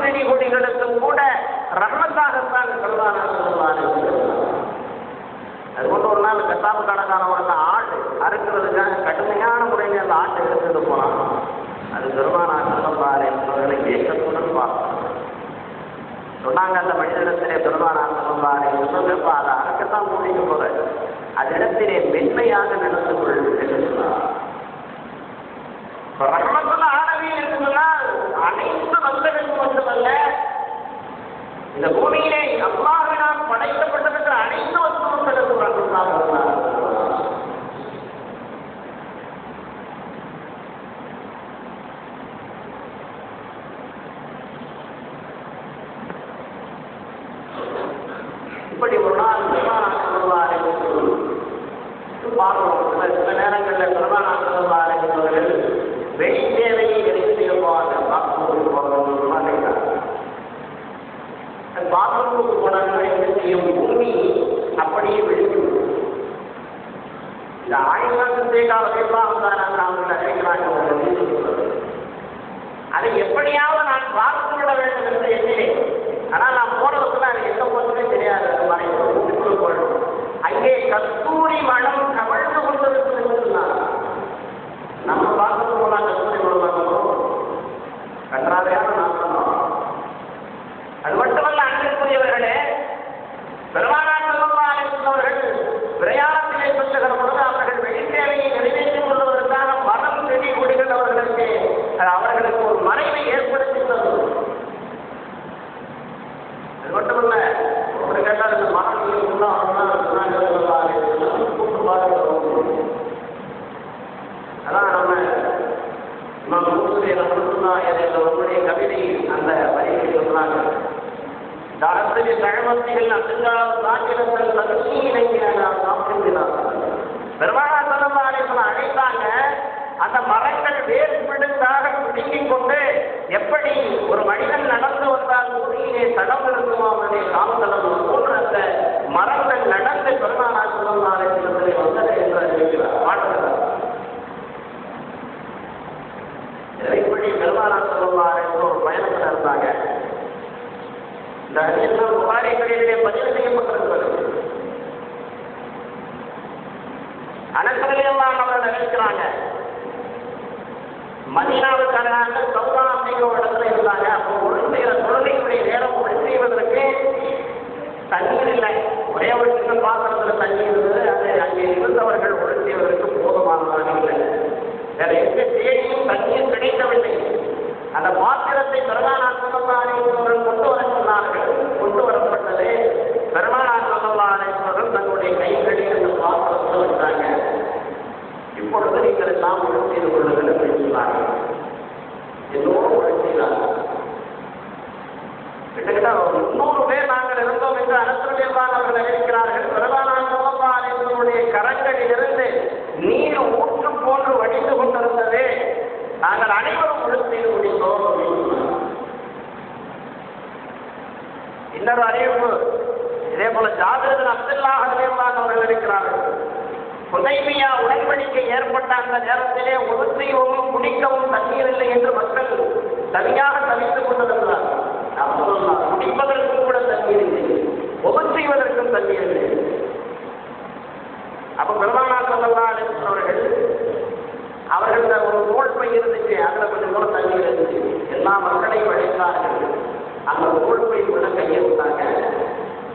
A: செடி கொடிகளுக்கும் கூட ரஹ்மத்தாகத்தான் பெருமானா ஸல்லல்லாஹு அலைஹி வஸல்லம். அதுபோன்று ஒரு நாள் கசாப்பு கடைக்காரவங்க ஆடு அறுக்கிறதுக்காக கடுமையான முறையில் அந்த ஆட்டை எடுத்துட்டு போனான். அது பெருமானா ஸல்லல்லாஹு அலைஹி வஸல்லம் ஏக்கத்துடன் பார்த்தாங்க. சொன்னாங்க அந்த மனிதனிடத்திலே பெருமானா ஸல்லல்லாஹு அலைஹி வஸல்லம் அதை அறுக்கத்தான் கூட்டிட்டு போற அது இடத்திலே மென்மையாக நடந்து கொள் என்று சொன்னார். ரஹ்மத்துல் ஆலமீன் என்று சொன்னால் அனைத்து மக்களுக்கும் மட்டுமல்ல, இந்த பூமியிலே அல்லாஹ்வினால் படைக்கப்பட்டிருக்கிற அனைத்து வஸ்துக்களுக்கும் ரஹ்மத்தாக இருந்தார். இப்படி ஒரு நாள் பெருமானா ஸல்லல்லாஹு அலைஹி வஸல்லம் பார்க்கிறோம். சில நேரங்களில் பெருமானா ஸல்லல்லாஹு அலைஹி வஸல்லம் வெளி தேவையை நிறைவு செய்ய போவாங்க. பாத்ரூமுக்கு போகிறாங்க. பாத்ரூமுக்கு போனாங்க. என்ன செய்யும்? பூமி அப்படியே வெளியிடும். இந்த ஆயுதத்தை அவங்களை நினைக்கிறாங்க. அதை எப்படியாவது நான் பார்த்து விட வேண்டும் என்று எண்ணினேன். ஆனால் நான் போனதுக்குள்ள அது எந்த போதுமே தெரியாது. அங்கே கஸ்தூரி மனம் கவிழ்ந்து கொண்டிருக்கிறது என்று சொன்னார். நம்ம பார்த்து போனா கஸ்தூரி மனம் கன்றாவையான நான் சொன்னோம். அது மட்டுமல்ல, அன்பிற்குரியவர்களே, பெருமானா ஸல்லல்லாஹு அலைஹி வஸல்லம் அவர்கள் பிரயாணத்திலே செல்லுகிற பொழுது அவர்கள் வெளித்தேவையை நிறைவேற்றிக் கொள்வதற்காக மரம் செடி கொடிகள் அவர்களுக்கு ஒரு மறைவை ஏற்படுத்தியுள்ளது. அது மட்டுமல்ல, ஒரு கேட்டால் இந்த மரம் அதான் நம்ம நம்முடைய கவிதை அந்த வரிகளை சொன்னாங்க. தாரத்திலே தழமத்திகள் அசுங்கால் தாக்கிரங்கள் சக்தியினை சாப்பிடுகிறார். பெருமானா ஸல்லல்லாஹு அலைஹி வஸல்லம் அழைத்தாங்க. அந்த மரங்கள் வேறுபடுத்தாக பிடுங்கிக் கொண்டு எப்படி ஒரு மனிதன் நடந்து வந்தால் பூமியிலே தடம் இருக்குமோ அவருடைய காலத்தடம் போன்ற அந்த மரங்கள் நடந்து பெருமானா ஸல்லல்லாஹு அலைஹி வஸல்லம் வந்தது என்று அறிவிக்கிறார். வாழ்த்துகிறார். இப்படி பெருமானா ஸல்லல்லாஹு அலைஹி வஸல்லம் ஒரு பயணத்தில் இருந்தாங்க. இந்த ஹதீஸ் புகாரி ஷரீஃபிலே பதிவு செய்யப்பட்டிருக்கிறது. அனஸ் ரலியல்லாஹு அவர்கள் அறிவிக்கிறாங்க, மதீனாவுக்கு அருகாக சௌதா அப்படிங்கிற ஒரு இடத்துல இருந்தாங்க. அப்போ ஒரு சில தொழுகையுடைய நேரம் ஒளி செய்வதற்கு தண்ணீர் இல்லை. ஒரே ஒரு சின்ன பாத்திரத்தில் தண்ணீர் இருந்தது. அது அங்கே இருந்தவர்கள் ஒளி செய்வதற்கு போதுமானதாக இல்லை. வேற எந்த தேடியும் தண்ணீர் கிடைக்கவில்லை. அந்த பாத்திரத்தை பெருமானா ஸல்லல்லாஹு அலைஹி வஸல்லம் கொண்டு வர சொன்னார்கள். கொண்டு வரப்பட்டது. பெருமானா ஸல்லல்லாஹு அலைஹி வஸல்லம் தன்னுடைய கைகளில் அந்த பாத்திரத்தை வச்சாங்க. இப்பொழுது நீங்கள் எல்லாம் ஒளி செய்து கொள்ளுங்கள் என்று சொன்னார்கள். எல்லோரும் ஒளி செய்தார்கள். கிட்டத்தட்ட 300 பேர் நாங்கள் இருந்தோம் என்று அனஸ் ரலியல்லாஹு அவர்கள் அறிவிக்கிறார்கள். பெருமானா ஸல்லல்லாஹு அலைஹி வஸல்லம் கரங்களிலிருந்து நீர் ஊற்று போன்று வடிந்து கொண்டிருந்தது. நாங்கள் அனைவரும் ஒளி செய்து முடித்தோம். இன்னொரு அறிவிப்பு இதே போல ஜாபிர் பின் அப்துல்லாஹ் ரலியல்லாஹு அவர்கள் இருக்கிறார்கள். ஹுதைபியா உடன்படிக்கை ஏற்பட்ட அந்த நேரத்திலே ஒளி செய்யவும் குடிக்கவும் தண்ணீர் இல்லை என்று மக்கள் தனியாக தவித்துக் கொண்டிருந்தார்கள். குடிப்பதற்கும் கூட தண்ணீர் இல்லை, ஒளி செய்வதற்கும் தண்ணீர் இல்லை. அப்ப பெருமானா ஸல்லல்லாஹு அலைஹி வஸல்லம் அவர்கள் ஒரு நூல் பை இருந்துச்சு. அதில் கொஞ்சம் கூட தண்ணீர் இருந்துச்சு. எல்லா மக்களையும் அழைத்தார்கள். அந்த நூல் பை உள்ள கையை விட்டாங்க.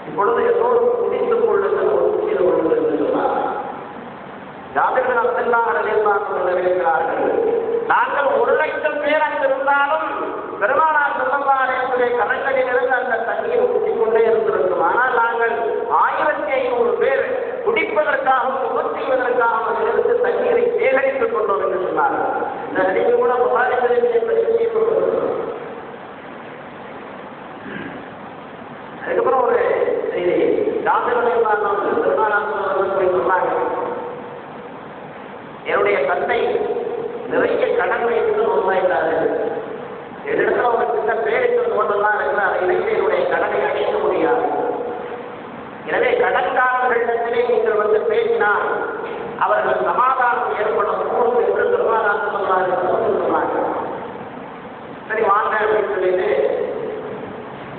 A: இப்பொழுது எல்லோரும் குடித்துக் கொள்ளுங்கள், ஒளி செய்து கொள்ளுங்கள் என்று சொன்னார். ஜாபிர் பின் அப்துல்லாஹ் ரலியல்லாஹு அவர்கள் இருக்கிறார்கள். நாங்கள் 1,00,000 பேர் அங்கு இருந்தாலும் பெருமானா ஸல்லல்லாஹு அலைஹி வஸல்லம் கரங்களிலிருந்து அந்த தண்ணீர் ஊற்றிக்கொண்டே இருந்திருக்கும். ஆனால் நாங்கள் 1500 பேர் குடிப்பதற்காகவும் ஒளி செய்வதற்காகவும் இருந்து தண்ணீரை சேகரித்துக் கொண்டோம் என்று சொன்னார்கள். இந்த அறிவு கூட புகாரி ஷரீஃபிலே பதிவு செய்யப்பட்டிருக்கிறது. அதுக்கப்புறம் ஒரு செய்தி ஜாபிர் ரலியல்லாஹு அன்ஹு பெருமானா ஸல்லல்லாஹு அலைஹி வஸல்லம் சொன்னாங்க, என்னுடைய தந்தை நிறைய கடன் வைத்து உருவாயிட்டாரு. என்னிடத்துல ஒரு சின்ன பேரிட்டு தோட்டம்லாம் இருக்கு. அதை இணைத்து என்னுடைய கடனை அடைக்க முடியாது. எனவே கடன்காரர்களிடத்திலே நீங்கள் வந்து பேசினால் அவர்கள் சமாதானம் ஏற்படக்கூடும் என்று பெருமானா ஸல்லல்லாஹு அலைஹி வஸல்லம் சொன்னாங்க. சரி வாங்க அப்படின்னு சொல்லிட்டு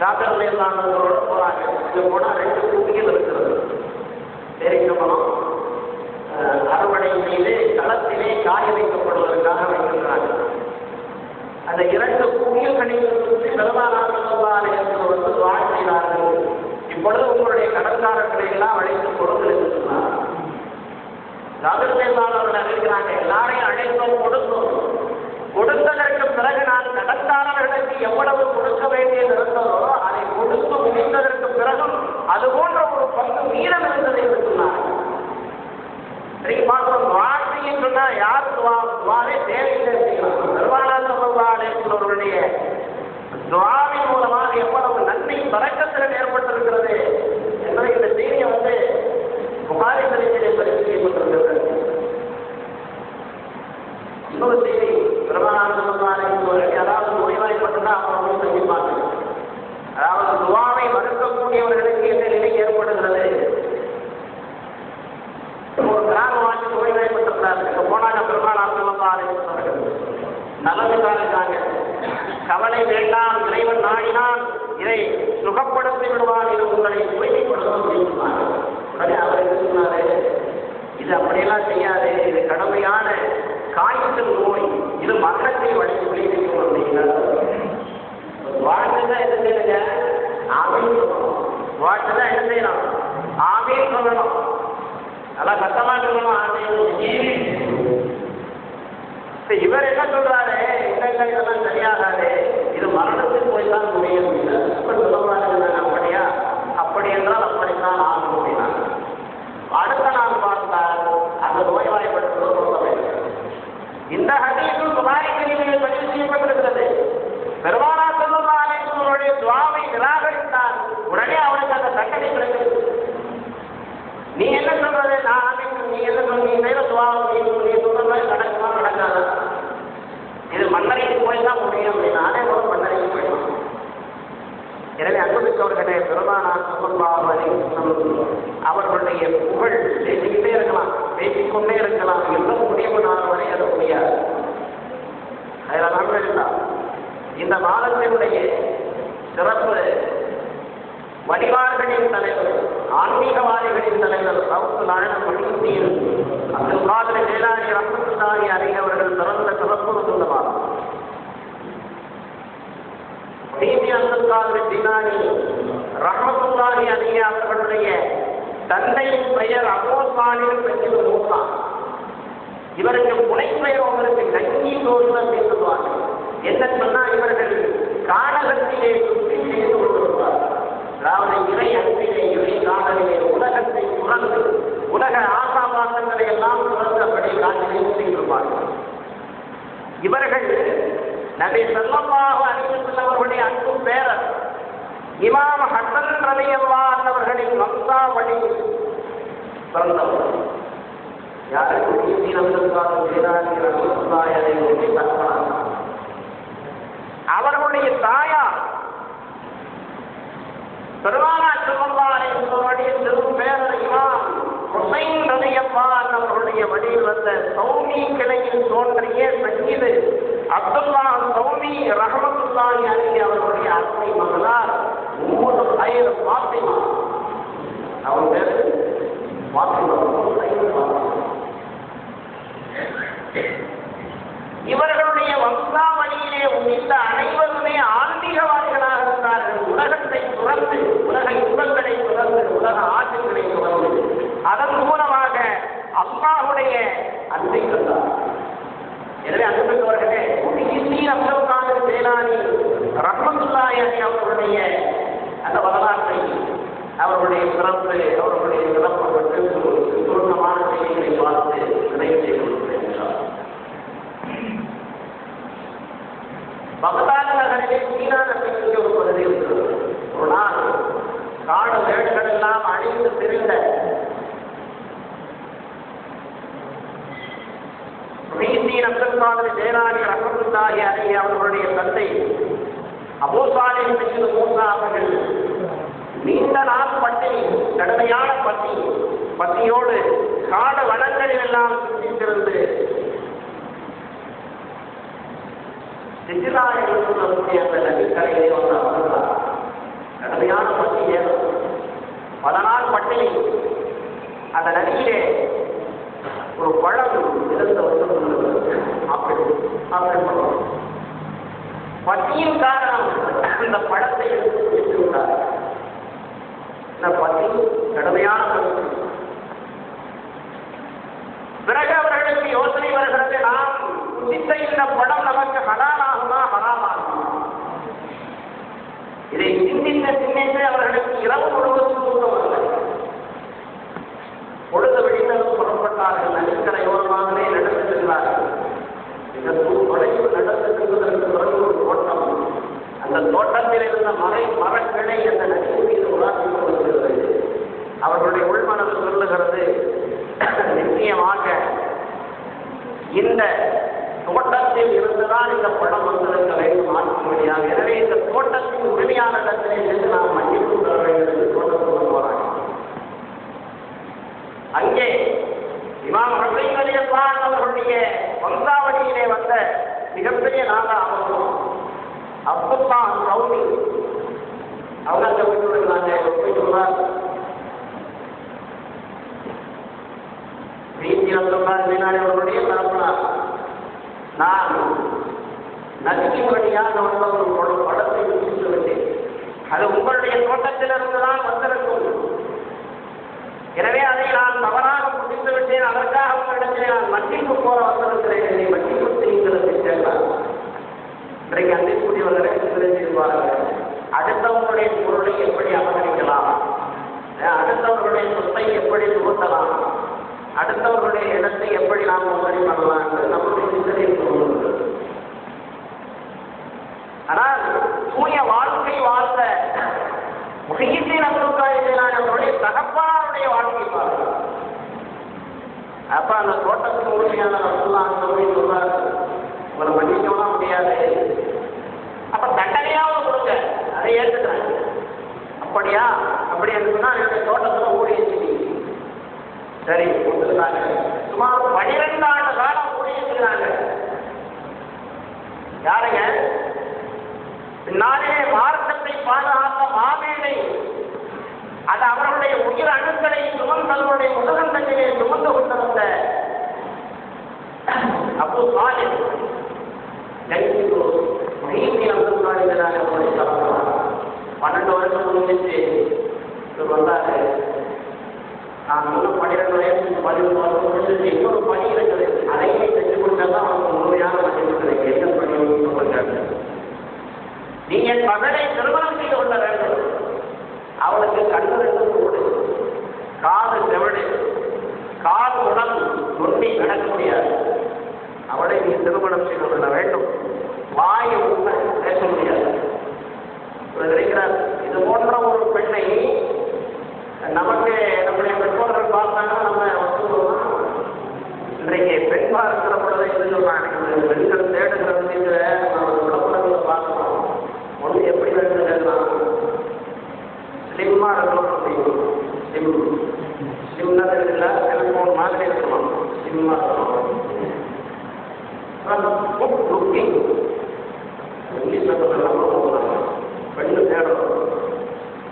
A: டாக்டர் இல்லாதவங்களோட போறாங்க. இங்க போனா 2 கூட்டிகள் இருக்கிறது. தெரிவிக்கப்படும் அறுவடை மீது களத்திலே காய வைக்கப்படுவதற்காக வைக்கின்றாங்க. அந்த 2 கூட்டியல்களில் பெருமானார்கள் வந்து வாழ்கிறார்கள். இப்பொழுது உங்களுடைய கடற்காரர்களை எல்லாம் அழைத்து கொடுங்கள் என்று சொன்னார். அவர்கள் அறிவிக்கிறாங்க, எல்லாரையும் அழைத்தோம், கொடுத்தோம். கொடுத்ததற்கு பிறகு நான் கடற்காரர்களுக்கு எவ்வளவு கொடுக்க வேண்டியது இருந்ததோ அதை கொடுத்து முடிந்ததற்கு பிறகும் அது போன்ற ஒரு பங்கு மீதம் இருந்தது என்று சொன்னார். வாழ்க்கைன்னு சொன்னா யார் துவாவே தேவையில்லை. பெருமானார்களுடைய துவாவின் மூலமாக எவ்வளவு நன்மை பறக்கத்தில் ஏற்பட்டிருக்கிறது என்பதை இந்த செய்தியை வந்து புகாரி சரித்திலே பதிவு செய்யப்பட்டிருக்கிறது. இன்னொரு செய்தி, பெருமானார்கள் அதாவது நோய்வாய்ப்பட்டுனா அவங்க சந்திப்பாங்க. அதாவது துவாவை மறுக்கக்கூடியவர்களுக்கு எந்த நிலை ஏற்படுகிறது. ஒரு கிராமவாசி நோய்வாய்ப்பட்டிருந்தார். இப்ப போனாங்க பெருமானார்கள் நலனுக்காக இருக்காங்க. கவலை வேண்டாம், இறைவன் நாடினால் இதை சுகப்படுத்தி விடுவான், இது உங்களை தூய்மைப்படுத்தும். உடனே அவர் என்ன சொன்னாரு, இது அப்படியெல்லாம் செய்யாது, இது கடுமையான காய்ச்சல் நோய், இது மரணத்தை வழங்கி விளைவிக்கும் அப்படிங்கிறார். வாழ்க்கைதான் என்ன செய்யுங்க, ஆவின்னு சொல்லணும். வாழ்க்கைதான் என்ன செய்யணும், ஆவின்னு சொல்லணும். நல்லா சத்தமா சொல்லணும், ஆவின்னு. இவர் என்ன சொல்றாரு, இல்லைங்க இதெல்லாம் சரியாகாது, இது மரணத்துக்கு போய் தான் முடியும். அப்படியா, அப்படி என்றால் அப்படித்தான் ஆகும் அப்படின்னா. அடுத்த நாள் பார்த்தால் அந்த நோய்வாய்ப்பட்டது சொல்ல வேண்டும். இந்த ஹதீஸும் புகாரி ஷரீஃபில் பதிவு செய்யப்பட்டிருக்கிறது. பெருமானார் ஸல்லல்லாஹு அலைஹி வஸல்லம் துஆவை நிராகரித்தால் உடனே அவனுக்கு அந்த தண்டனை கிடைக்கிறது. நீ என்ன சொல்றது, நீ என்ன சொல்றீங்க, துஆவை நீ சொல்றது நடக்குமா நடக்காது, இது மன்னரைக்கு போய் தான் முடியும் அப்படின்னாலே ஒரு மன்னரைக்கு போயிடும். எனவே அன்புமிக்கவர்களே, பெருமானார் ஸல்லல்லாஹு அலைஹி வஸல்லம் அவர்களுடைய புகழ் பேசிக்கிட்டே இருக்கலாம், பேசிக்கொண்டே இருக்கலாம், எல்லாம் முடிவு நாள் வரை அது முடியாது. அதனால் இந்த மாதத்தினுடைய சிறப்பு வழிபாடுகளின் தலைவர், ஆன்மீகவாதிகளின் தலைவர் சவுத் நாயகம் மணிமுத்தீன் அப்துல் காதிர் ஜீலானி ரஹ்மத்துல்லாஹி அலைஹி அவர்கள் சிறந்த சிறப்பு சொந்த மாதம். அப்துல் காதிர் ஜீலானி ரஹ்மத்துல்லாஹி அலைஹி அவர்களுடைய தந்தையின் பெயர் அபூ சாலிஹ் பின் மூசா. இவருக்கு புனைப்பெயர் அவருக்கு நங்கி தோல் என்று சொல்வார்கள். என்ன சொன்னா, இவர்கள் கானகத்திலே சுற்றி செய்து கொண்டிருப்பார். அதாவது இறை அன்பிலே, இறை காதலிலே உலகத்தை துறந்து, உலக ஆசாபாசங்களை எல்லாம் துறந்தபடி காட்டிலே செய்திருப்பார்கள். இவர்கள் நபி ஸல்லல்லாஹு அலைஹி வஸல்லம் அவர்களுடைய அன்பு பேரர் இமாம் ஹஸன் ரலியல்லாஹு அன்ஹு அவர்களின் வம்சாவளி பிறந்தவர். அவர்களுடைய தாயார் பெருமானார் ஸல்லல்லாஹு அலைஹி வஸல்லம் சிறு பேரர் இமாம் ஹுசைன் ரலியல்லாஹு அன்ஹு அவர்களுடைய வழியில் வந்த சௌமி கிளையில் தோன்றிய சய்யிது அப்துல்லா சௌமி ரஹ்மத்துல்லாஹி அலைஹி அவர்களுடைய அத்தை மகளார் உம்முல் ஹைர் ஃபாத்திமா. அவர் பேர் ஃபாத்திமா. இவர்களுடைய வம்சாவளியிலே இந்த அனைவருமே ஆன்மீகவாதிகளாக இருந்தார்கள். உலகத்தை துறந்து, உலக இன்பங்களை துறந்து, உலக ஆற்றல்களை துறந்து, அதன் மூலமாக அல்லாஹ்வுடைய அன்பை கண்டார். எனவே அன்புள்ளவர்களே, அப்துல் காதிர் ஜீலானி ரஹ்மத்துல்லாஹி அலைஹி அவர்களுடைய அந்த வரலாற்றை, அவர்களுடைய சிறப்பு, அவர்களுடைய சிறப்பு பற்றி சுருக்கமான செய்திகளை பார்த்து நிறைவு செய்து கொண்டிருக்கிறார். பக்தாத் நகரிலே சீனா நபிக்கு ஒரு பகுதி இருக்கிறது. ஒரு நாள் காடு வேடுகள் எல்லாம் அழிந்து திரிந்த அப்துல் காதிர் ஜீலானி ரஹ்மத்துல்லாஹி அலைஹி அவர்களுடைய தந்தை அபூ சாலிஹ் பின் மூசா அவர்கள் நீண்ட நாள் பட்டினி, கடுமையான பட்டியோடு காடு வனங்களில் எல்லாம் சுற்றித்திருந்து சிஜிலா என்று சொல்லக்கூடிய அந்த நதிக்கரையிலே வந்து அமர்ந்தார். கடுமையான பசி ஏறும். பல நாள் பட்டினி. அந்த நதியிலே ஒரு பழம் இழந்த ஆப்பிள் பழம். பசியின் காரணம் அந்த பழத்தை எடுத்து குடித்து விட்டார். இந்த பசி கடுமையான பசி. பிறகு அவர்களுக்கு யோசனை வருகிறது, நாம் குடித்த இந்த படம் நமக்கு ஹலாலாகுமா ஹராமாகுமா? இதை சிந்தித்து அவர்களுக்கு இரவு முழுவதும் தூக்கவில்லை. பொழுது விழித்ததும் புறப்பட்டார்கள். நதிக்கரையோரமாகவே நடந்து சென்றார்கள். இந்த தொலைவு நடந்து செல்வதற்கு பிறகு ஒரு தோட்டம். அந்த தோட்டத்தில் இருந்த மரக்கிளை அந்த நதியின் மீது உலாசி கொண்டிருக்கிறது. அவர்களுடைய உள்மனது சொல்லுகிறது, நிச்சயமாக இந்த தோட்டத்தில் இருந்துதான் இந்த படம் வந்திருக்க வேண்டும், மாற்ற முடியாது. எனவே இந்த தோட்டத்தின் உரிமையாளரிடத்திலே சென்று நாம் மன்னிப்பு பெற வேண்டும் என்று தோட்டத்துக்கு போறாங்க. அங்கே இமாம் ஹுசைன் ரலியல்லாஹு அவர்களுடைய வம்சாவளியிலே வந்த மிகப்பெரிய நாதா அப்துல்லா ரவுனி அவங்க அந்த வீட்டு போய் சொல்றார், அவர்களுடைய தரப்பினார், நான் நதிக்கு வழியாக வந்த ஒரு படத்தை முடித்து விட்டேன். அது உங்களுடைய தோட்டத்திலிருந்து தான் வந்திருக்கும். எனவே அதை நான் தவறாக முடித்து விட்டேன். அதற்காக உங்களிடத்தில் நான் மன்னிப்பு கோர வந்திருக்கிறேன். என்னை மன்னிப்பு செய்கிறது கேட்டார். இன்றைக்கு அன்றைக்குரியவர்களை செய்வார்கள். அடுத்தவர்களுடைய பொருளை எப்படி அபகரிக்கலாம், அடுத்தவர்களுடைய சொத்தை எப்படி புகுத்தலாம், அடுத்தவர்களுடைய இடத்தை எப்படி நாம் உதவி பண்ணலாம் என்று நம்முடைய சிந்தனை சொல்லுகிறது. ஆனால் தூய வாழ்க்கை வாழ்ந்த முஹியத்தீன் அப்துல் காதிர் ஜிலானி அவருடைய தகப்பனாருடைய வாழ்க்கை பார்க்கிறார். அப்ப அந்த தோட்டத்துக்கு உரிமையான ரசூலுல்லாஹி சொல்றார், உங்களை மன்னிக்கவும் முடியாது, அப்ப தண்டனையாவது கொடுங்க, அதை ஏற்றுக்கிறாங்க. அப்படியா? அப்படி இருக்குன்னா என்னுடைய தோட்டத்துல ஊழியர் சரி கொடுத்துருக்காங்க. சுமார் 12 ஆண்டு காலம் ஊழியர்கிறாங்க. யாருங்க? பின்னாலே மார்க்கத்தை பாதுகாத்த மாமேதை, அது அவர்களுடைய உயிர் அணுக்களை சுமந்தவருடைய முதுகந்தத்திலே சுமந்து கொண்டிருந்த அப்துல் காதிர் அப்துல் காதிர் அவருடைய தலைவர் 12 வருஷம் முடிஞ்சு வந்தாரு. நான் இன்னும் 12 வயசு 13 வருஷம் முடிஞ்சு இன்னொரு பணி இருக்குது, அதையே செஞ்சு கொடுத்தாதான் அவருக்கு முழுமையான பணி என்ன பணி சொல்றாங்க. நீங்க மகளை திருமணம் செய்து கொள்ள வேண்டும். அவளுக்கு கண்ணு 2 கூடு, காது செவடு, காது உடல் நொண்டி நடக்க முடியாது. அவளை நீ திருமணம் செய்து கொள்ள வேண்டும். வாய் உண்மை பேச முடியாது. நினைக்கிறார், இது போன்ற ஒரு பெண்ணை நமக்கு நம்முடைய பெற்றோர்கள் பார்த்தாங்கன்னா நம்ம வசூலாம். இன்றைக்கு பெண் பார்க்கிற பொழுது இது சொல்றாங்க, பெண்கள் தேடுகிறது விளம்பரங்களை பார்க்கணும். ஒன்று எப்படி வேணும் கேட்கலாம், ஸ்லிம்மா இருக்கணும் அப்படிங்கும். ஸ்லிம்னா தெரியல, செல்போன் மாதிரி இருக்கணும், ஸ்லிம்மா இருக்கணும். லுக்கிங் இங்கிலீஷ்ல சொல்றாங்க, பெண்ணு தேடணும்.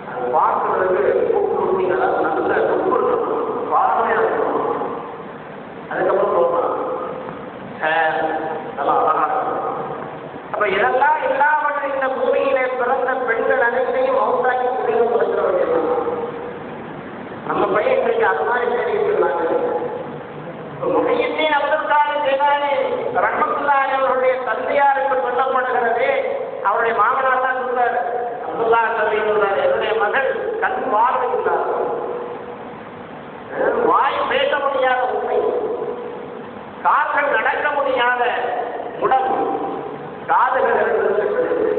A: அது பார்க்கறதுக்கு லுக்கிங், அதாவது நல்ல லுக் இருக்கணும், பார்வையா இருக்கணும். அதுக்கப்புறம் சொல்லலாம் நல்லா அழகா இருக்கணும். அப்ப இதெல்லாம் இல்லாமல் இந்த பூமியிலே பிறந்த பெண்கள் அனைத்தையும் மௌத்தாக்கி புரிந்து கொடுக்கிற வேண்டியது. நம்ம பையன் இன்றைக்கு அது மாதிரி தெரிவிக்கிறாங்க. முஹியத்தீன் அப்துல் காதிர் ஜிலானி ரஹ்மத்துல்லாஹி அவருடைய தந்தையாருக்கு சொல்லப்படுகிறது, அவருடைய மாமனார் தான் சொல்றாரு, அப்துல்லா சொல்லியுள்ளார், என்னுடைய மகள் கண் பார்வை இல்லாத, வாய் பேச முடியாத உண்மை, கால்கள் நடக்க முடியாத உடல், காதுகள் இருக்கிறது.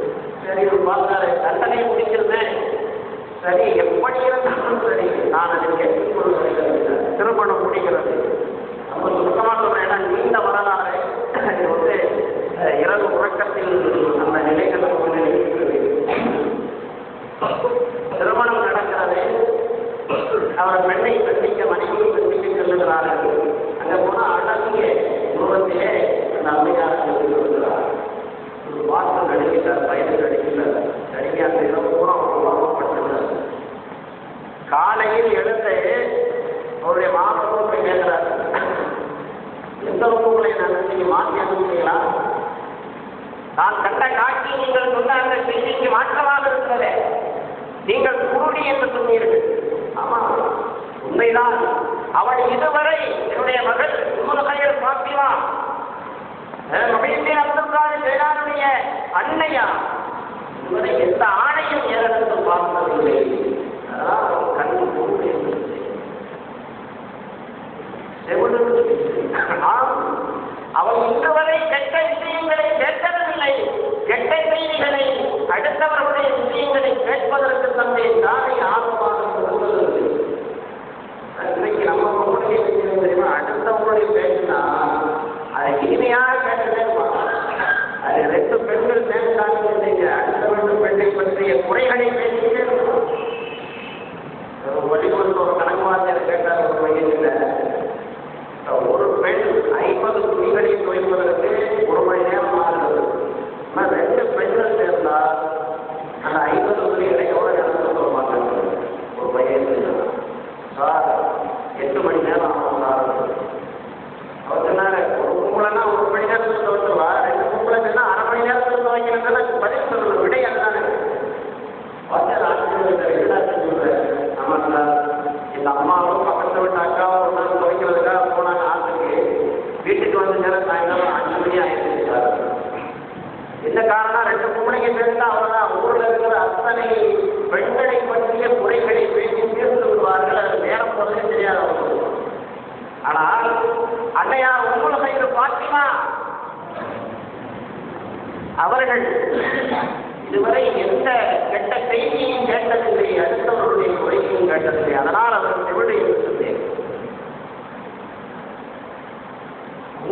A: சரி பார்த்தாரு, தண்டனை முடிக்கிறது சரி, எப்படி இருந்தாலும் சரி நான் அதை கேட்டுக்கொள்கிறேன். திருமணம் முடிகிறது. நம்ம சுத்தமாக சொல்றேன், ஏன்னா நீண்ட வரலாறு வந்து இரவு உறக்கத்தில் அந்த நிலைகள் திருமணம் நடக்கிறது. அவர் பெண்ணை சந்திக்க, மனைவியை சந்திக்க செல்லுகிறார்கள். அங்கே போனால் அழகிய உருவத்திலே அந்த அம்மையார் சொல்லுகிறார். வாசல் நடிக்கிறார், வயது நடிக்கிறார். சரியாக இரவு கூட அவர் உருவப்பட்ட பிலால் அவள் இதுவரை என்னுடைய மகள் உம்முல் கைர் ஃபாத்திமா மொஹிதீன் அப்துல் காதிர் ஜைலானுடைய அன்னையா இதுவரை எந்த ஆணையும் ஏறெடுத்து பார்த்ததில்லை. அதனால் கண்ணு போட்டு அவள் இன்றுவரை கெட்ட விஷயங்களை கேட்கவில்லை. கெட்ட செய்திகளை அடுத்தவர்களுடைய விஷயங்களை கேட்பதற்கு தன்னுடைய தானை ஆர்வமாக கொள்வதில்லை. இன்னைக்கு நம்ம பொருளுடைய விஷயம் தெரியுமா, அடுத்தவங்களுடைய பேசினா அதை இனிமையாக கேட்டதே அது 2 பெண்கள் பேசினாங்க, அடுத்த 2 பெண்ணை பற்றிய குறைகளை பேசிட்டே இருக்கணும். வழிபடுத்த ஒரு கணக்கு வார்த்தையை கேட்டார் ஒரு பையன், ஒரு பெண் 50 துணிகளை துவைப்பதற்கு 1 மணி நேரம் ஆகிறது. ஆனால் 2 பெண்கள் சேர்ந்தால் அந்த 50 துணிகளை எவ்வளோ நேரத்தில் சொல்ல மாட்டாங்க. ஒரு பையன் சார் 8 மணி நேரம் ஆகும். அவர் சொன்னாங்க, ஒரு கும்பலன்னா 1 மணி நேரத்தில் துவைச்சுவா, 2 கும்பலன்னா அரை மணி நேரத்தில் துவைக்கணும்னா பதில் சொல்லணும். விடை அதுதானே. ஆமாம் சார், எங்க அம்மாவும் பக்கத்தில் விட்டு அக்காவும் ஒரு நாள் துவைக்கிறதுக்காக போனாங்க ஆற்றுக்கு. வீட்டுக்கு வந்து நேரம் சாயங்காலம் 5 மணி ஆயிடுச்சு சார். என்ன காரணம், 2 கும்பலைங்க சேர்ந்தா அவ்வளோதான். ஊரில் இருக்கிற அத்தனை பெண்களை பற்றிய குறைகளை பேசி தீர்த்து விடுவார்கள். அது நேரம் போதே தெரியாது அவங்களுக்கு. ஆனால் அன்னையார் உம்முல் கைர் ஃபாத்திமா அவர்கள் இதுவரை எந்த கெட்ட செய்தியையும் கேட்டதில்லை, அடுத்தவர்களுடைய குறையையும் கேட்டதில்லை. அதனால் அவர் செவிடு என்று சொன்னேன்.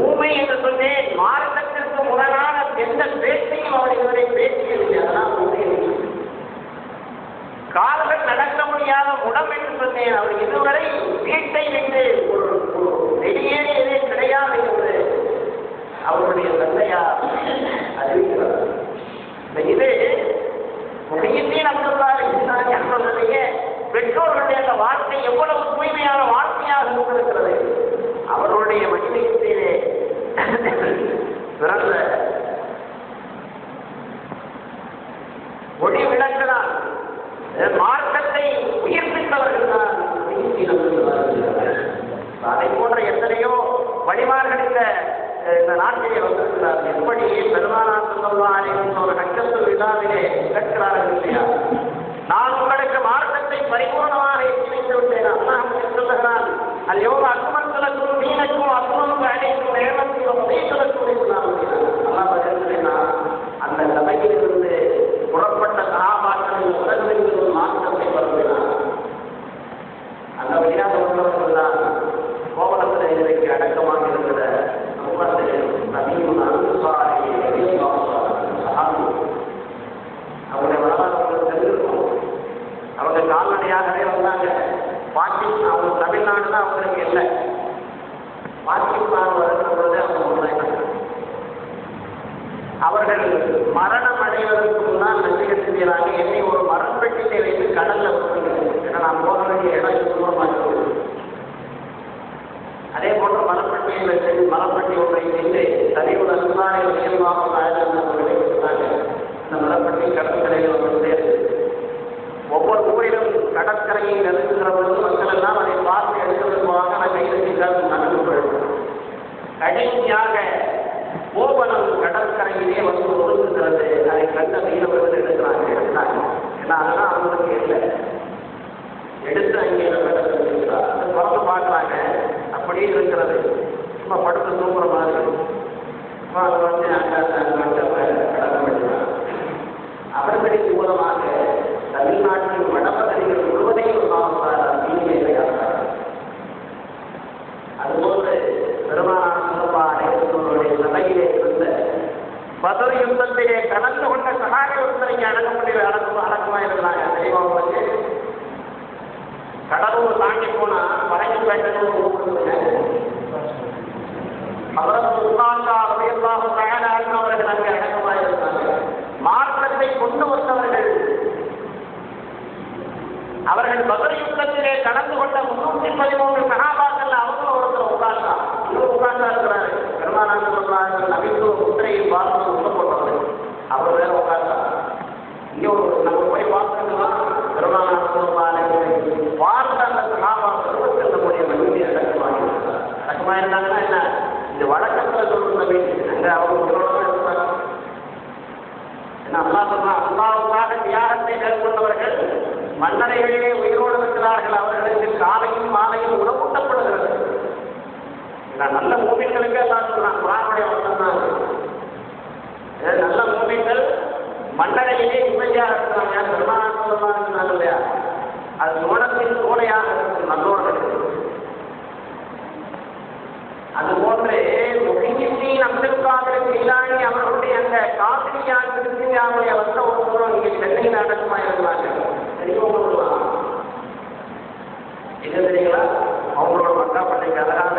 A: ஊமை என்று சொன்னேன். மார்க்கத்திற்கு முரணான எந்த பேச்சையும் அவர் இதுவரை பேசியதில்லை. அதனால் ஊமை என்று கால்கள் நடக்க முடியாத முடம் என்று சொன்னேன். அவர் இதுவரை வீட்டை விட்டு ஒரு வெளியேறியதே கிடையாது என்று அவருடைய தந்தையார் அறிவிக்கிறார். இது முஹிதீன் அப்துல் காதிர் ஜைலானி அவர்களுடைய பெற்றோர்களுடைய அந்த வார்த்தை எவ்வளவு தூய்மையான வார்த்தையாக இருக்கிறது. அவருடைய மகிமையிலே பிறந்த ஒளி விளக்குதான், மார்க்கத்தை உயிர்ப்பித்தவர்கள் தான் முஹிதீன் அப்துல் காதிர். அதை போன்ற எத்தனையோ வழிமார்கள் இந்த நாட்டிலே வந்திருக்கிறார்கள். எப்படி பெருமானார் ஸல்லல்லாஹு அலைஹி வஸல்லம் ஒரு ஹஜ்ஜத்துல் விதாவிலே கேட்கிறார்கள் இல்லையா, நான் உங்களுக்கு மார்க்கத்தை பரிபூர்ணமாக எட்டி வைத்து விட்டேன். அல்லாஹ் சொல்லுகிறான், அல்யௌம அக்மல்து லக்கும் தீனக்கும் வஅத்மம்து அலைக்கும் நிஅமதி வரதீது லக்கும் இஸ்லாம். அல்லாஹ் சொல்லுகிறான், அந்த சபையிலிருந்து புறப்பட்ட சஹாபாக்கள் உலகத்தில் ஒரு மார்க்கத்தை பரப்பினார். அந்த வழியாக உள்ளவர்கள் தான் கோவலத்தில் இன்றைக்கு அடக்கமாக இருக்கிற அவருடைய வரலாறு தெரிஞ்சிருக்கும். அவங்க கால்நடையாகவே வந்தாங்க. பாகிஸ்தான் அவங்க தமிழ்நாடுனா அவங்களுக்கு இல்லை. பாகிஸ்தான் வருகிற பொழுது அவங்க அவர்கள் மரணம் அடைவதற்கு முன்னால் நம்பிக்கை செய்கிறாங்க, என்னை ஒரு மரப்பெட்டியை வைத்து கடல்ல விட்டுருங்க, ஏன்னா நான் போக வேண்டிய இடம் தூரமாக. அதே போன்ற மரப்பட்டி ஒன்றை செய்து தனியுள்ள சுனாரை விஷயமாக அவர்களை விட்டாங்க. இந்த மரப்பட்டி கடற்கரையில் வந்து ஒவ்வொரு ஊரிலும் கடற்கரையை நெருங்குகிற பொழுது மக்கள் எல்லாம் அதை பார்த்து எடுப்பதற்காக நான் கைது நடந்து கொள்வோம். கடைசியாக கோவலம் கடற்கரையிலே வந்து ஒதுங்குகிறது. அதை கண்ட மீனவர்கள் எடுத்தாங்க. ஏன்னா அதெல்லாம் அவங்களுக்கு இல்லை. எடுத்து அங்கே பறந்து பார்க்குறாங்க, அப்படியே இருக்கிறது. சும்மா படுத்து தூங்குற மாதிரி அதை வந்து அவர்களை மூலமாக தமிழ்நாட்டின் வடபகுதிகள் முழுவதையும் தீமையாக அதுபோன்று பெருமானார் ஸல்லல்லாஹு அலைஹி வஸல்லம் சபையிலே இருந்த பத்ர் யுத்தத்திலே கலந்து கொண்ட சஹாபி ஒருத்தரை அடக்கமாக இருக்கிறாங்க. தெளிவாக கடலூர் தாண்டி போனா பழனிப்பேட்டை அவர்கள் அங்கே அடக்கமாக இருந்தாங்க. மாற்றத்தை கொண்டு வந்தவர்கள் அவர்கள் பத்ர் யுத்தத்திலே கலந்து கொண்ட 313 சஹாபாக்கள் அவங்களும் ஒருத்தர் உட்கார்ந்தா இருக்கிறாரு. பெருமானார் ஸல்லல்லாஹு அலைஹி வஸல்லம் நபித்துவ முத்திரையை பார்த்து உண்ணப்பட்டவர் அவர் வேற உட்கார்ந்தா. இங்கே நம்ம போய் பார்த்துக்கலாம். பெருமானார் ஸல்லல்லாஹு அலைஹி வஸல்லம் பார்த்த அந்த சஹாபாக்கள் அல்லாஹ்வுக்காக தியாகத்தை மேற்கொண்டவர்கள் மன்னரைகளிலே உயிரோடு இருக்கிறார்கள். அவர்களுக்கு காலையும் மாலையும் உணவூட்டப்படுகிறது. நல்ல மூமின்களுக்கு எல்லாம் சொல்றான், குர்ஆனுடைய வசனம் தான். நல்ல மூமின்கள் மன்னரையிலே நிம்மதியாக இருக்கிறாங்க. பெருமாள் சொல்லுவாங்க இல்லையா, அது சோழத்தின் சோலையாக இருக்கும் நல்லோர்களுக்கு. அதுபோன்று முஹிதீன் அப்துல் காதிர் ஜீலானி அவர்களுடைய அந்த காசியா திருச்சியாவுடைய வந்த ஒரு இங்கே சென்னையில் அடக்கமா இருந்தாங்க. தெரியுமா? என்ன தெரியுங்களா? அவங்களோட மக்காப்பள்ளிக்கு அழகான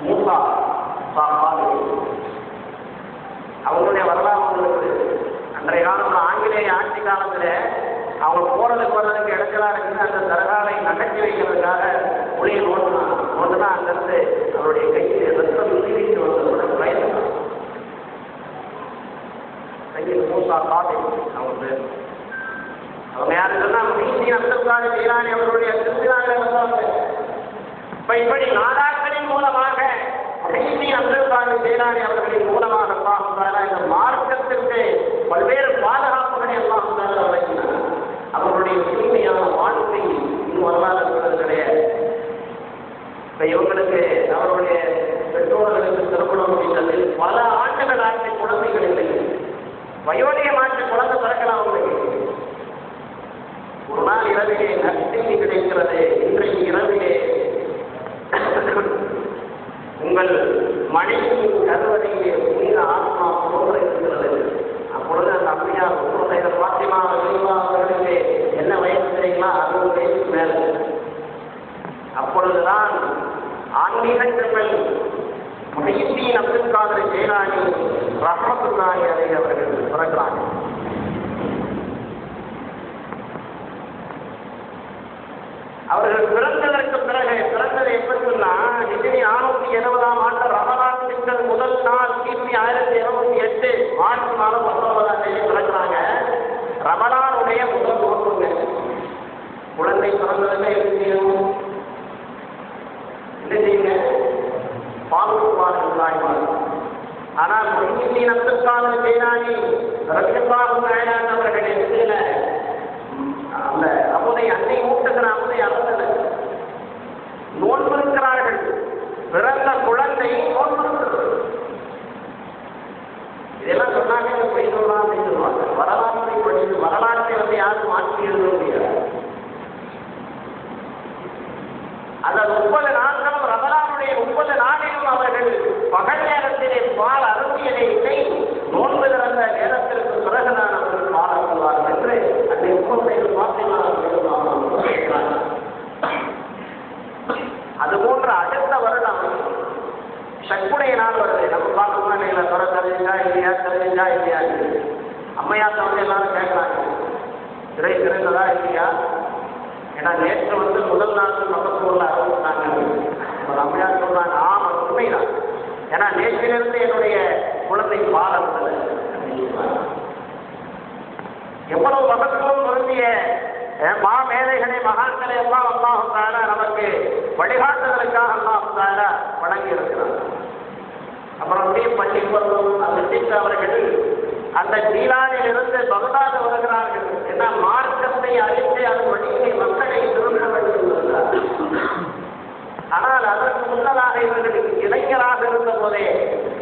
A: மூசா அவங்களுடைய வரலாறு உங்களுக்கு அன்றைய காலத்தில் ஆங்கிலேய ஆட்சி காலத்தில் அவங்க போறதுக்கு வர்றதுக்கு இடங்களா இருக்கு. அந்த தரகாலை நகர்த்தி வைக்கிறதுக்காக புளியை நோண்டுனா அங்கிருந்து அவருடைய கையில் ரத்தம் உயிரிட்டு வந்ததோட பிரயத்தனம். கையில் மூசா காதை அவங்க பேர். அவங்க யாருன்னா முஹிதீன் அப்துல் காதிர் ஜீலானி அவருடைய திருச்சினாவில் வந்தாங்க. இப்படி நாடாக்களின் மூலமாக முஹிதீன் அப்துல் காதிர் ஜீலானி அவர்களின் மூலமாக அல்லாஹ் இந்த மார்க்கத்திற்கு பல்வேறு பாதுகாப்புகளை அல்லாஹ் வழங்கினார். அவர்களுடைய தூய்மையான வாழ்க்கை இன்னும் வரலாறு இருக்கிறது கிடையாது. இப்ப இவங்களுக்கு அவருடைய பெற்றோர்களுக்கு திருமணம் முடிந்தது. பல ஆண்டுகள் ஆட்சி குழந்தைகள் இல்லை. வயோதிகம் ஆட்சி குழந்தை பிறக்கலாம் அவங்களுக்கு. ஒரு நாள் இரவிலே நற்செய்தி கிடைக்கிறது. இன்றைக்கு இரவிலே உங்கள் மனைவியின் கருவறையிலே புனித ஆத்மா போன்ற இருக்கிறது. அப்பொழுது அந்த அம்மையார் பாத்திமா அவர்களுக்கு என்ன வயசு தெரியுமா? 60 வயசுக்கு மேல. அப்பொழுதுதான் ஆன்மீக செம்மல் முஹிதீன் அப்துல் காதிர் ஜீலானி ரஹ்மத்துல்லாஹி அலைஹி அவர்கள் பிறக்கிறாங்க. அவர்கள் பிறந்ததற்கு பிறகு பிறந்தது எப்படி சொன்னா, ஹிஜ்ரி 670ஆம் ஆண்டு ரமலான் திங்கள் முதல் நாள் கிபி 1078 மார்ச் மாதம் 19ஆம் தேதி பிறக்கிறாங்க. ரமலானுடைய முதல் நோக்குங்க. குழந்தை பிறந்ததுமே எப்படி செய்யணும்? என்ன செய்யுங்க? பாதுகாப்பாளர்கள் தாய்மார். ஆனால் முஹிதீன் அப்துல் காதிர் ஜீலானி ரலியல்லாஹு தஆலா அவர்கள் என்ன அந்த அமுதை அன்னை ஊட்டுகிற அமுதை அறந்தது நோன்பு இருக்கிறார்கள். பிறந்த குழந்தை நோன்பு இருக்கிறது. இதெல்லாம் சொன்னாங்க பொய் சொல்லலாம் அப்படின்னு சொல்லுவாங்க. வரலாற்றை படித்து வரலாற்றை வந்து யாரும் மாற்றி எழுத முடியாது. அந்த 30 நாட்களும் ரமலானுடைய 30 நாளிலும் அவர்கள் பகல் நேரத்திலே பால் அருந்தியதை இல்லை. நோன்பு திறந்த நேரத்திற்கு பிறகுதான் அவர்கள் பால் அருந்துவார்கள் என்று அந்த உப்பத்தைகள் அது போன்ற அடுத்த வருடம் சக்குடைய நாள் வருது. நம்ம பார்க்க நிலையில துற தெரிஞ்சா இல்லையா அம்மையாத்த வந்து எல்லாரும் கேட்கறாங்க, திரை திறந்ததா இல்லையா? ஏன்னா நேற்று வந்து முதல் நாள் பக்கத்தூர்ல ஆரம்பித்தாங்க. ஒரு அம்மையார் சொல்றாங்க, ஆமா உண்மைதான். ஏன்னா நேற்றிலிருந்து என்னுடைய குழந்தை பால் இருந்தது. எவ்வளவு பக்கத்தூர் பொருந்திய மேதைகளை மகான்களை எல்லாம் அல்லாஹ் தஆலா நமக்கு வழிகாட்டுதலுக்காக அல்லாஹ் தஆலா வழங்கி இருக்கிறார். அப்புறம் அப்படியே பள்ளி பருவம் அந்த அவர்கள் அந்த ஜீலானில் இருந்து பகதாது வருகிறார்கள். ஏன்னா மார்க்கத்தை அறிந்து அது வழியை மக்களை திரும்ப வேண்டும். ஆனால் அதற்கு முன்னதாக இவர்களுக்கு இளைஞராக இருந்த போதே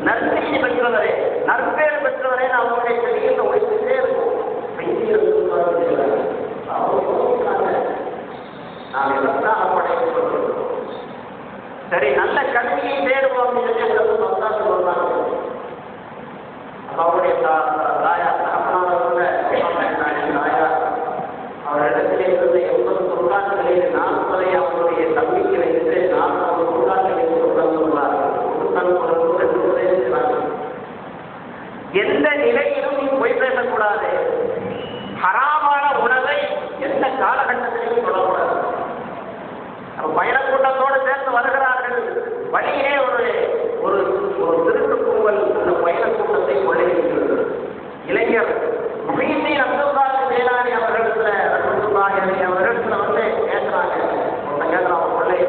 A: நற்செய்தி பெற்றவரே நற்பேர் பெற்றவரே அவருடைய வெளியில் ஒழித்துட்டே இருக்கும். சரி, நல்ல கல்வியை தேடுவோம் சொல்றாங்க. அவருடைய தாயார் அவரிடத்திலே இருந்த 80 தொண்டாட்களில் 40 அவருடைய தம்பிக்கு வைத்து 40 தொண்டாட்களை எந்த நிலையிலும் நீ பொய் பேசக்கூடாது. ஹராமான உணவை எந்த காலகட்டத்திலையும் சொல்லக்கூடாது. பயணக்கூட்டத்தோடு சேர்ந்து வருகிறார்கள். வழியிலே ஒரு ஒரு திருட்டு கும்பல் அந்த பயணக்கூட்டத்தை கொள்ளையிடுகிறது. இளைஞர் முஹிதீன் அப்துல் காதிர் ஜீலானி அவர்களிடத்துல அவர்களிடத்துல வந்து கேட்கிறாங்க. கொள்ளை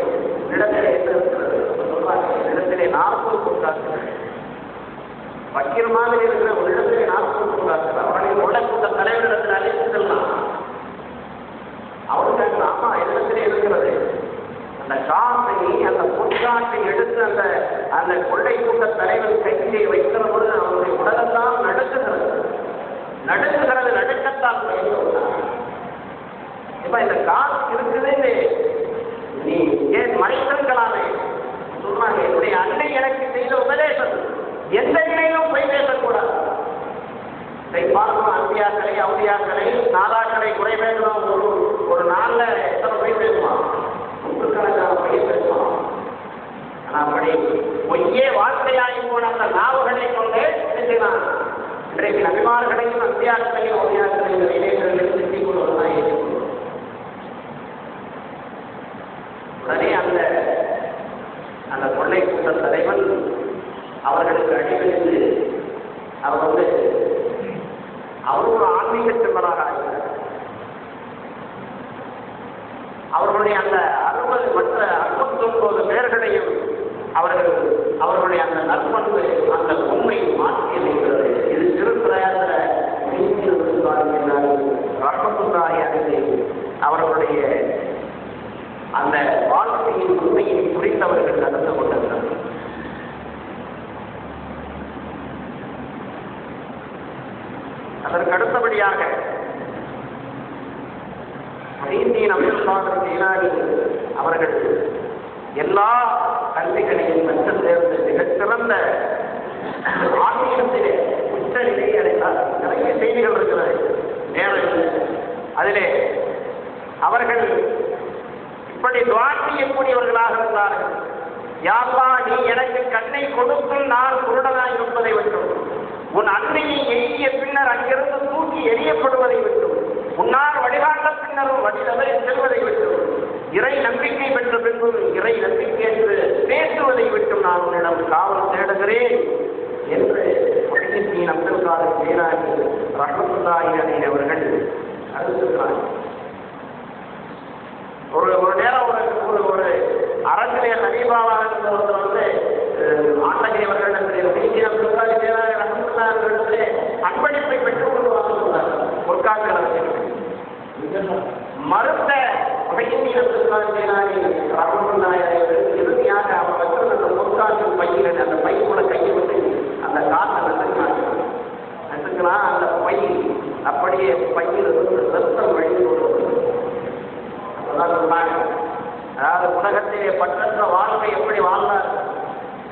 A: இடத்திலே இருக்கிறது சொல்றாங்க. இடத்திலே 40 கூட்டார்கள். வக்கீல் மாதிரி இருக்கிற ஒரு இடத்திலே 40 நடுங்குகிறது, நடுக்கத்தால் பயந்து விட்டார். இப்ப இந்த காசு இருக்குது, நீ ஏன் மறைத்திருக்கலாமே சொல்றாங்க. என்னுடைய அன்னை எனக்கு செய்த உபதேசம், எந்த நிலையிலும் போய் பேசக்கூடாது. இதை பார்க்கணும், அந்தியாக்களை, அவுதியாக்களை, நாதாக்களை குறை பேசலாம். ஒரு நாள்ல எத்தனை போய் பேசுவான், நூற்றுக்கணக்கான போய் பேசுவான். ஆனா அப்படி பொய்யே வார்த்தையாகி போன அந்த நாவுகளை கொண்டு பேசினான். இன்றைக்கு நபிமார்களையும் அந்தியாக்களையும் அவுதியாக்களையும் இளைஞர்களில் திட்டிக் கொள்வதுதான் ஏற்றுக்கொள்வோம். உடனே அந்த கொள்ளை கூட்ட தலைவன் அவர்களுக்கு அடிபணிந்து அவர் அவர் ஒரு ஆன்மீக செம்மனாக ஆகிறார். அவர்களுடைய அந்த 69 பேர்களையும் அவர்களுடைய அந்த நற்பண்பு, அந்த உண்மை மாற்றி இருக்கிறது. இது திருப்பிரயாச அவர்களுடைய அந்த வாழ்க்கையின் உண்மையை குறித்தவர்கள் நடந்து கொண்டிருந்தார்கள். அதற்கு அடுத்தபடியாக அவர்கள் எல்லா கல்விகளையும் பெற்று சேர்ந்து மிகச்சிறந்த ஆன்மீகத்திலே உச்ச நிலையை அடைந்தார். நிறைய செய்திகள் இருக்கிறது, நேரம் அதிலே அவர்கள் இப்படி துஆ செய்யக்கூடியவர்களாக இருந்தார்கள். யா அல்லாஹ், நீ எனக்கு கண்ணை கொடுத்தும் நான் குருடனாய் இருப்பதை விட்டும், உன் அன்னையை எய்திய பின்னர் அங்கிருந்து தூக்கி எறியப்படுவதை விட்டும், உன்னால் வழிகாட்ட பின்னரும் வழிதலை செல்வதை விட்டும், இறை நம்பிக்கை பெற்ற பின்பும் இறை நம்பிக்கை என்று பேசுவதை விட்டும் நான் உன்னிடம் காவல் தேடுகிறேன் என்று முஹித்தீன் அப்துல் காதர் ஜீலானி ரஹ்மத்துல்லாஹி அலைஹி அவர்கள் அறிவிக்கிறார்கள். ஒரு நேரம் ஒரு அரசியலே ஹலீஃபாவாக இருந்த ஒருத்தர் ஆண்டகை அவர்களிடத்திலே முஹித்தீன் அப்துல் காதர் ஜீலானி ரஹ்மத்துல்லாஹி அவர்களிடத்திலே அன்பளிப்பை பெற்றுக் கொள்வார்கள். பொற்காலத்தில் மறுத்த முஹித்தீன் அப்துல் காதர் ஜீலானி ரஹ்மத்துல்லாஹி அலைஹி இறுதியாக அவர் வச்சிருந்த பொற்காலத்தின் பையில் அந்த பைக்குள்ள கையை விட்டு அந்த காற்றை நசுக்கலாம். அந்த பை அப்படியே பையில் ரத்தம் வழி சொன்னாங்க. அதாவது உலகத்திலே பற்றற்ற வாழ்க்கை எப்படி வாழ்ந்தார்.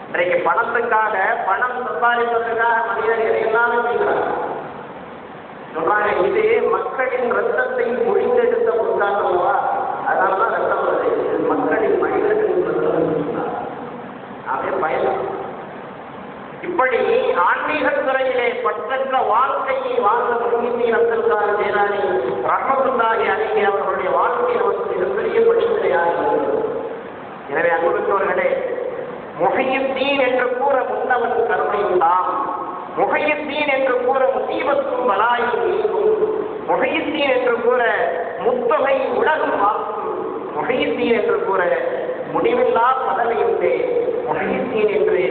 A: இன்றைக்கு பணத்துக்காக, பணம் சம்பாதிப்பதற்காக மனிதர் எதையெல்லாம் செய்கிறார் சொல்றாங்க. இது மக்களின் ரத்தத்தை முடிந்தெடுத்த பொருளாதாரமா, அதனாலதான் ரத்தம் வருது. இது மக்களின் மனிதர்களின் ரத்தம். அதே பயணம். இப்படி ஆன்மீக துறையிலே பற்றற்ற வாழ்க்கையை வாழ்ந்த முஹித்தீன் அப்துல் காதர் ஜீலானி ரஹ்மத்துல்லாஹி அலைஹி அவர்களுடைய வாழ்க்கை நமக்கு மிகப்பெரிய படிப்பினையாக இருந்தது. எனவே அன்புள்ளவர்களே, முஹித்தீன் என்று கூற முன்னவன் கருணையுண்டாம், முஹித்தீன் என்று கூற முசீபத்தும் பலாயும் நீங்கும், முஹித்தீன் என்று கூற முத்தொகை உலகம் வாக்கும், முஹித்தீன் என்று கூற முடிவில்லா பதவியுண்டே, முஹித்தீன் என்று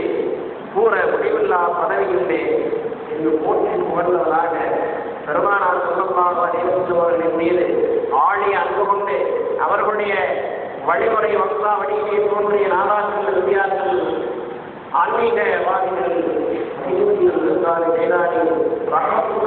A: கூற முடிவில்லா பதவியுண்டே என்று போற்றி புகழ்ந்தவராக பெருமானார் ஸல்லல்லாஹு அலைஹி வஸல்லம் மீது ஆழிய அன்பு கொண்டு அவர்களுடைய வழிமுறை வம்சாவளியிலே தோன்றிய நாதாக்கள், நபியார்கள், ஆன்மீகவாதிகள் ஜீலானி ரஹ்மத்துல்லாஹி